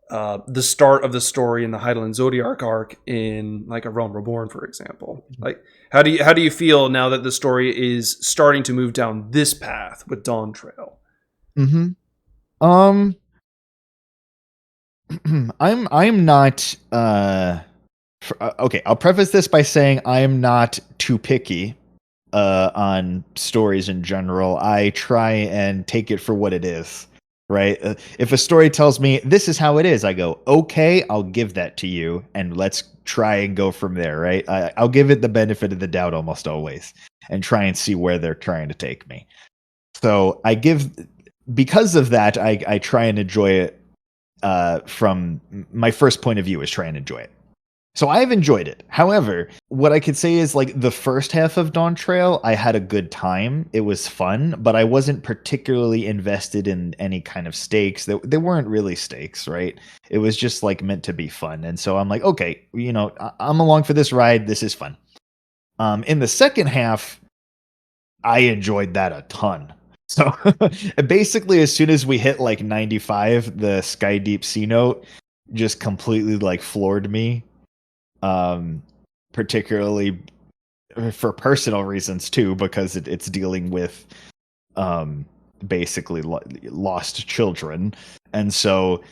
the start of the story in the Heidelin Zodiac arc in, like, A Realm Reborn, for example? Like, how do you feel now that the story is starting to move down this path with Dawntrail? Mm-hmm. I'm not okay, I'll preface this by saying I am not too picky on stories in general. I try and take it for what it is, right? If a story tells me this is how it is, I go, okay, I'll give that to you and let's try and go from there, right? I'll give it the benefit of the doubt almost always and try and see where they're trying to take me. So because of that, I try and enjoy it from my first point of view is try and enjoy it. So I've enjoyed it. However, what I could say is like the first half of Dawntrail, I had a good time. It was fun, but I wasn't particularly invested in any kind of stakes. There weren't really stakes, right? It was just like meant to be fun. And so I'm like, okay, I'm along for this ride. This is fun. In the second half, I enjoyed that a ton. So basically, as soon as we hit like 95, the Sky Deep Sea Note just completely like floored me. Particularly for personal reasons too, because it's dealing with basically lost children, and so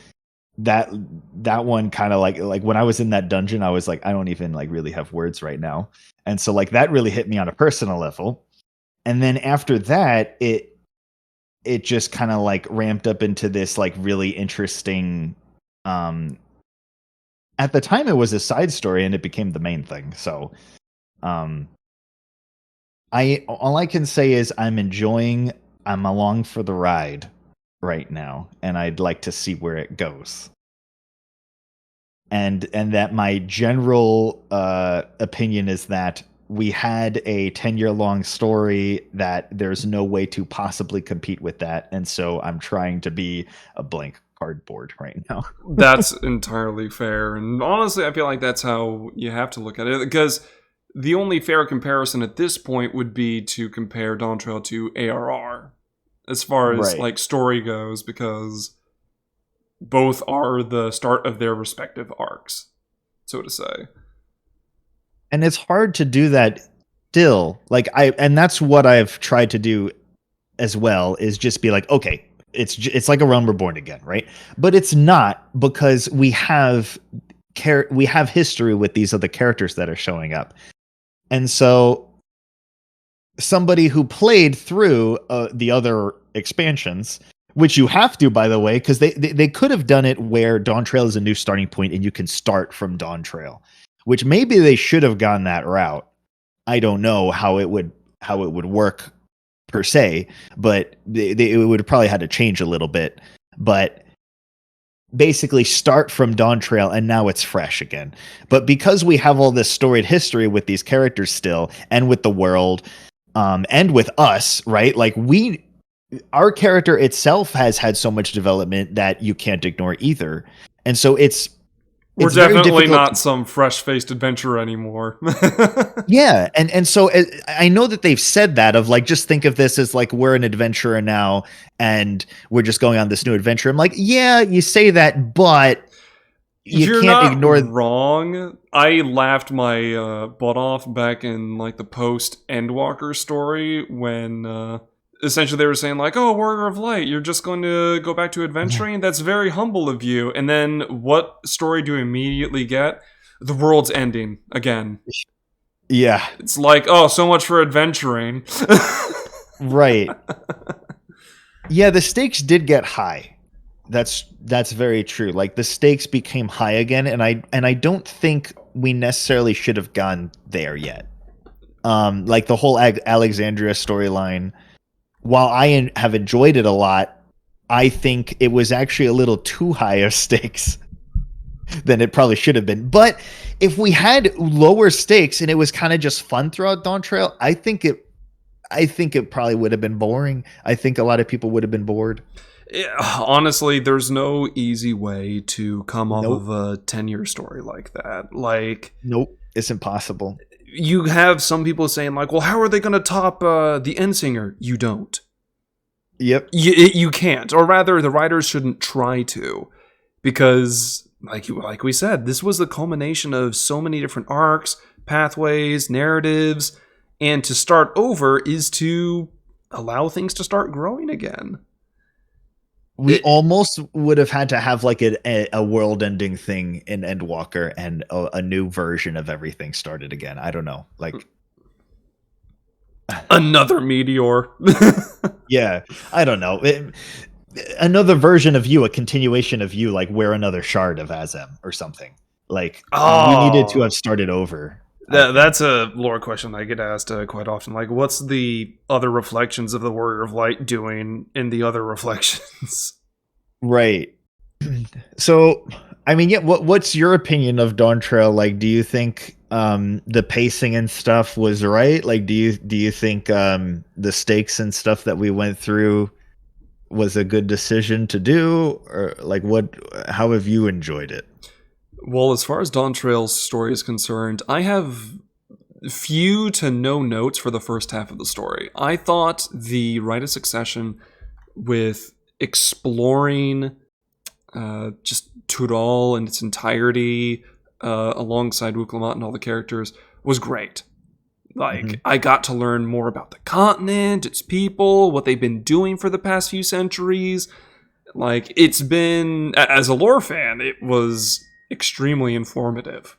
that one kind of like when I was in that dungeon, I was like, I don't even like really have words right now, and so like that really hit me on a personal level. And then after that, it just kind of like ramped up into this like really interesting at the time it was a side story and it became the main thing. So all I can say is I'm along for the ride right now, and I'd like to see where it goes. And that my general opinion is that we had a 10-year-long story that there's no way to possibly compete with that, and so I'm trying to be a blank cardboard right now. That's entirely fair, and honestly, I feel like that's how you have to look at it, because the only fair comparison at this point would be to compare Dawntrail to ARR, as far as Right. like story goes, because both are the start of their respective arcs, so to say. And it's hard to do that still. And that's what I've tried to do as well, is just be like, okay, it's like A Realm Reborn again, right? But it's not, because we have history with these other characters that are showing up. And so somebody who played through the other expansions, which you have to, by the way, because they could have done it where Dawntrail is a new starting point and you can start from Dawntrail, which maybe they should have gone that route. I don't know how it would work per se, but it would have probably had to change a little bit. But basically start from Dawntrail and now it's fresh again. But because we have all this storied history with these characters still, and with the world, and with us, right? Like our character itself has had so much development that you can't ignore either. And so We're it's very definitely difficult. not some fresh-faced adventurer anymore. Yeah, and so I know that they've said that of like, just think of this as like we're an adventurer now and we're just going on this new adventure. I'm like, yeah, you say that, but You're can't not ignore. wrong. I laughed my butt off back in like the post Endwalker story when essentially they were saying like, "Oh, Warrior of Light, you're just going to go back to adventuring? That's very humble of you." And then what story do you immediately get? The world's ending again. Yeah, It's like, oh, so much for adventuring. right. Yeah, the stakes did get high. That's very true. Like the stakes became high again, and I don't think we necessarily should have gone there yet. Like the whole Alexandria storyline, while I have enjoyed it a lot, I think it was actually a little too high of stakes. than it probably should have been. But if we had lower stakes and it was kind of just fun throughout Dawntrail, I think it probably would have been boring. I think a lot of people would have been bored. Honestly, there's no easy way to come off Nope. of a 10-year story like that. Like, Nope, it's impossible. you have some people saying, like, well, how are they going to top the Endsinger? You don't. Yep. You can't. Or rather, the writers shouldn't try to. Because, like we said, this was the culmination of so many different arcs, pathways, narratives, and to start over is to allow things to start growing again. We almost would have had to have like a world-ending thing in Endwalker and a new version of everything started again. I don't know, like another meteor. Yeah, I don't know. Another version of you, a continuation of you, like we're another shard of Azem or something. Like we needed to have started over. That's a lore question I get asked quite often. Like, what's the other reflections of the Warrior of Light doing in the other reflections? Right. So, I mean, yeah. What's your opinion of Dawntrail? Like, do you think the pacing and stuff was right? Like, do you think the stakes and stuff that we went through was a good decision to do, or like how have you enjoyed it? Well, as far as Dawntrail's story is concerned, I have few to no notes for the first half of the story. I thought the Rite of Succession with exploring just Tudal in its entirety alongside Wuklamat and all the characters was great. Like, I got to learn more about the continent, its people, what they've been doing for the past few centuries. Like, it's been, as a lore fan, it was extremely informative.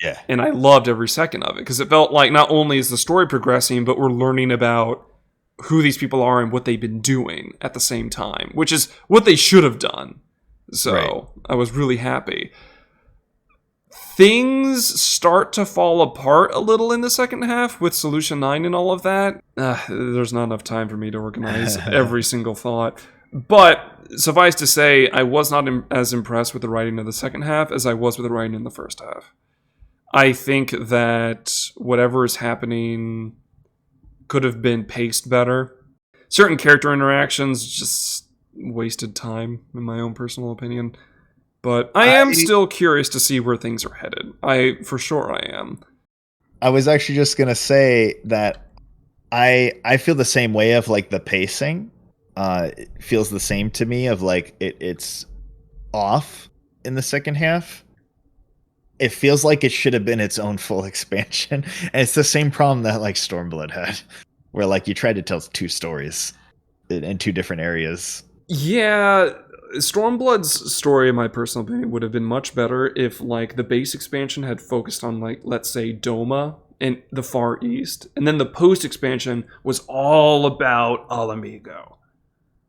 Yeah. And I loved every second of it, because it felt like not only is the story progressing, but we're learning about who these people are and what they've been doing at the same time, which is what they should have done. So right. I was really happy. Things start to fall apart a little in the second half with Solution 9 and all of that. There's not enough time for me to organize every single thought. But suffice to say, I was not as impressed with the writing of the second half as I was with the writing in the first half. I think that whatever is happening could have been paced better. Certain character interactions just wasted time, in my own personal opinion. But I am still curious to see where things are headed. For sure I am. I was actually just going to say that I feel the same way of like the pacing. It feels the same to me of like it's off in the second half. It feels like it should have been its own full expansion. And it's the same problem that like Stormblood had, where like you tried to tell two stories in two different areas. Yeah, Stormblood's story, in my personal opinion, would have been much better if like the base expansion had focused on like, let's say, Doma in the Far East, and then the post expansion was all about Alamigo.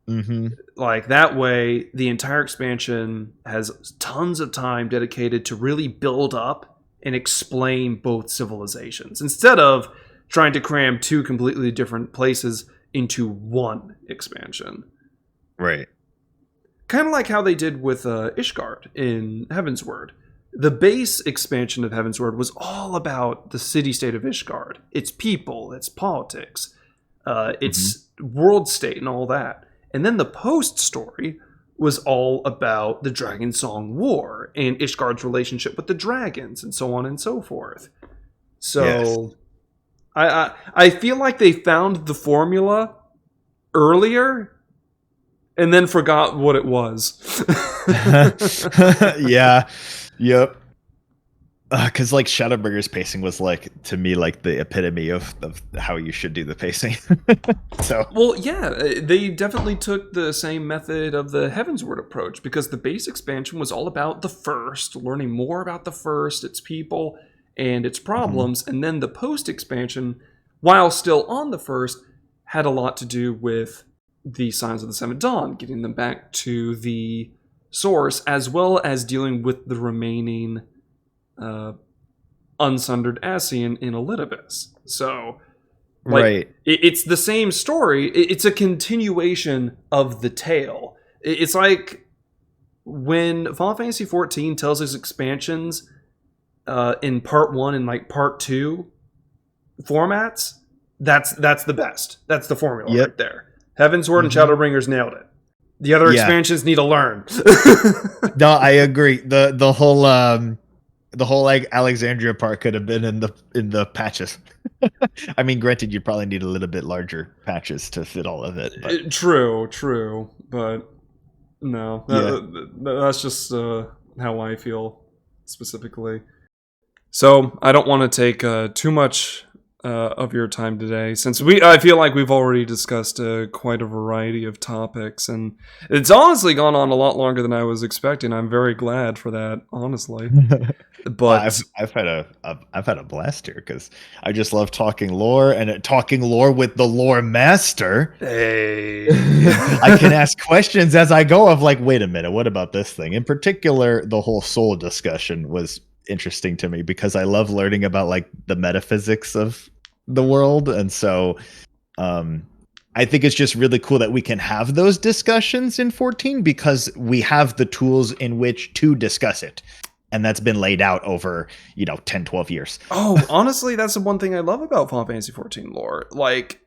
Mm-hmm. Like that way, the entire expansion has tons of time dedicated to really build up and explain both civilizations instead of trying to cram two completely different places into one expansion. Right. Kind of like how they did with Ishgard in Heavenward. The base expansion of Heavenward was all about the city-state of Ishgard, its people, its politics, its world state, and all that. And then the post-story was all about the Dragon Song War and Ishgard's relationship with the dragons and so on and so forth. So yes. I feel like they found the formula earlier and then forgot what it was. Yeah. Yep. Because like Shadowbringer's pacing was like, to me, like the epitome of how you should do the pacing. So well, yeah, they definitely took the same method of the Heavenward approach, because the base expansion was all about the First, learning more about the First, its people, and its problems, and then the post expansion, while still on the First, had a lot to do with the Signs of the Seventh Dawn, getting them back to the source, as well as dealing with the remaining unsundered Ascian in Elidibus. So, like, right. It's the same story. It's a continuation of the tale. It's like when Final Fantasy XIV tells us expansions in part 1 and like part 2 formats, that's the best. That's the formula right there. Heavensward and Shadowbringers nailed it. The other expansions need to learn. No, I agree. The whole like Alexandria part could have been in the patches. I mean, granted, you probably need a little bit larger patches to fit all of it. But. True, but no, that's just how I feel specifically. So I don't want to take too much of your time today, since I feel like we've already discussed quite a variety of topics, and it's honestly gone on a lot longer than I was expecting. I'm very glad for that, honestly. But I've had a blast here because I just love talking lore, and talking lore with the lore master. Hey, I can ask questions as I go of like, wait a minute, what about this thing? In particular, the whole soul discussion was interesting to me because I love learning about like the metaphysics of the world, and so I think it's just really cool that we can have those discussions in 14 because we have the tools in which to discuss it, and that's been laid out over 10-12 years. Oh, honestly, that's the one thing I love about Final Fantasy XIV lore. Like,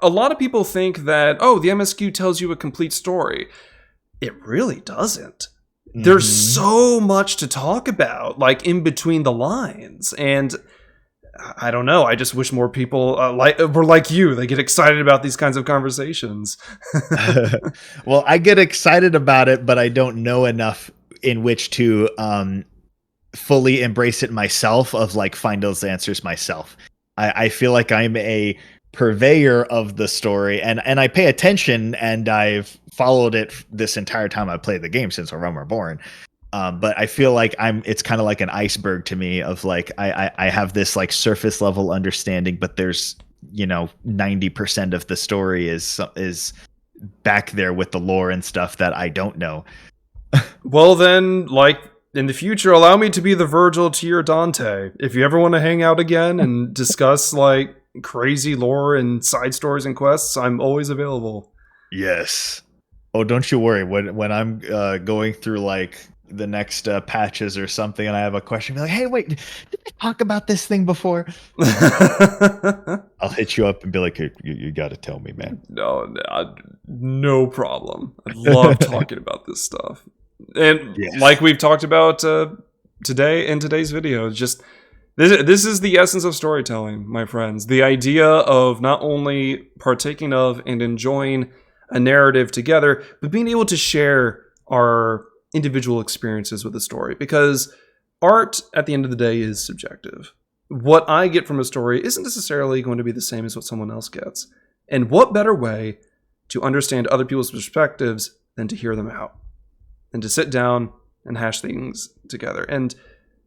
a lot of people think that the MSQ tells you a complete story. It really doesn't. There's so much to talk about, like, in between the lines, and I don't know. I just wish more people were like you. They get excited about these kinds of conversations. Well, I get excited about it, but I don't know enough in which to fully embrace it myself, of like find those answers myself. I feel like I'm a purveyor of the story, and I pay attention, and I've followed it this entire time I've played the game since A Realm Reborn. But I feel like it's kind of like an iceberg to me, of like I have this like surface level understanding, but there's 90% of the story is back there with the lore and stuff that I don't know. Well then, like, in the future, allow me to be the Virgil to your Dante. If you ever want to hang out again and discuss like crazy lore and side stories and quests, I'm always available. Yes. Oh, don't you worry. When I'm going through like the next patches or something, and I have a question, be like, hey, wait, did we talk about this thing before? I'll hit you up and be like, hey, you got to tell me, man. No problem. I love talking about this stuff. And like we've talked about today in today's video, just this is the essence of storytelling, my friends. The idea of not only partaking of and enjoying a narrative together, but being able to share our individual experiences with the story, because art at the end of the day is subjective. What I get from a story isn't necessarily going to be the same as what someone else gets. And what better way to understand other people's perspectives than to hear them out and to sit down and hash things together. And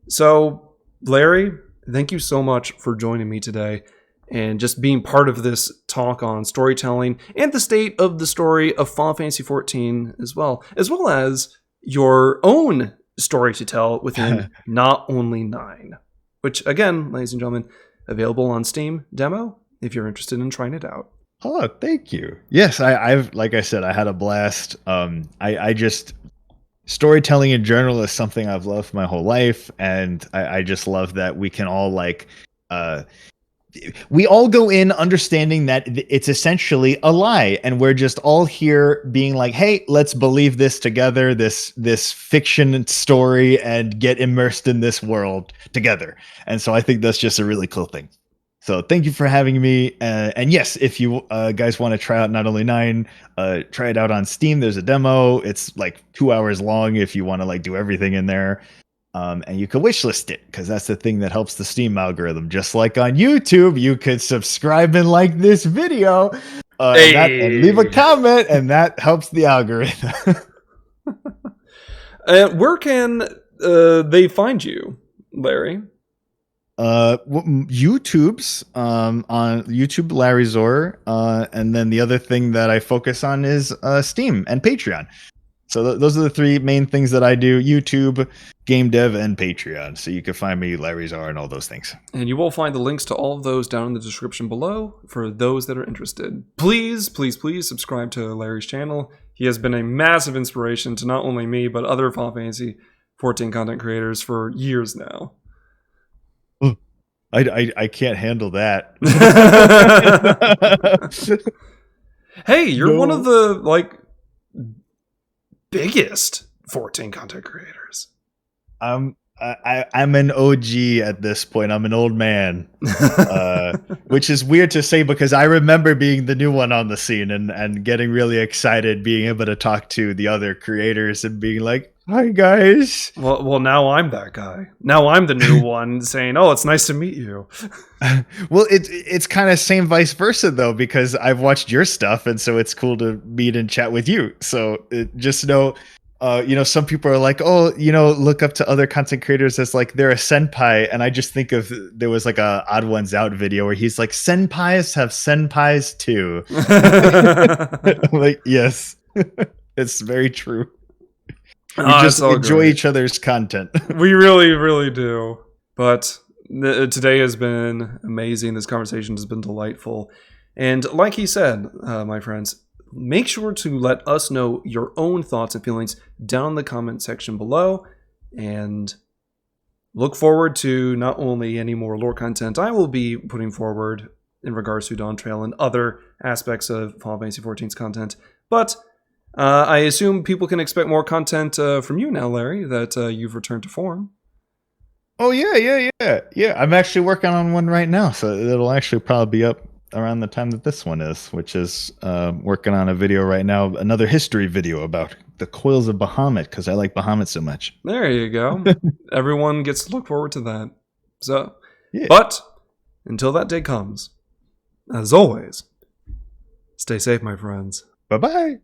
so, Larry, thank you so much for joining me today and just being part of this talk on storytelling and the state of the story of Final Fantasy XIV as well as your own story to tell within Not Only 9, which, again, ladies and gentlemen, available on Steam demo if you're interested in trying it out. Oh, thank you. Yes, I've like I said, I had a blast. I just storytelling in general is something I've loved my whole life, and I just love that we can all like we all go in understanding that it's essentially a lie, and we're just all here being like, hey, let's believe this together, this fiction story, and get immersed in this world together. And so I think that's just a really cool thing. So thank you for having me. And yes, if you guys want to try out Not Only 9, try it out on Steam. There's a demo. It's like 2 hours long if you want to like do everything in there. And you can wishlist it, because that's the thing that helps the Steam algorithm. Just like on YouTube, you could subscribe and like this video and leave a comment, and that helps the algorithm. Where can they find you, Larry? YouTube's on YouTube, Larryzaur, and then the other thing that I focus on is Steam and Patreon. So those are the three main things that I do: YouTube, game dev, and Patreon. So you can find me, Larryzaur, and all those things. And you will find the links to all of those down in the description below for those that are interested. Please, please, please subscribe to Larry's channel. He has been a massive inspiration to not only me, but other Final Fantasy 14 content creators for years now. I can't handle that. Hey, you're one of the biggest 14 content creators. I'm an OG at this point. I'm an old man, which is weird to say because I remember being the new one on the scene and getting really excited, being able to talk to the other creators and being like, "Hi guys." Well, now I'm that guy. Now I'm the new one saying, "Oh, it's nice to meet you." Well, it's kind of same vice versa though, because I've watched your stuff, and so it's cool to meet and chat with you. So just know. Some people are like, oh, look up to other content creators as like they're a senpai. And I just think of there was like a Odd Ones Out video where he's like, senpais have senpais too. Like, yes, it's very true. We just enjoy each other's content. We really, really do. But today has been amazing. This conversation has been delightful. And like he said, my friends, make sure to let us know your own thoughts and feelings down in the comment section below, and look forward to not only any more lore content I will be putting forward in regards to Dawntrail and other aspects of Final Fantasy XIV's content, but I assume people can expect more content from you now, Larry, that you've returned to form. Oh, yeah. I'm actually working on one right now, so it'll actually probably be up around the time that this one is, which is working on a video right now, another history video about the coils of Bahamut, because I like Bahamut so much. There you go. Everyone gets to look forward to that. So, yeah. But until that day comes, as always, stay safe, my friends. Bye-bye.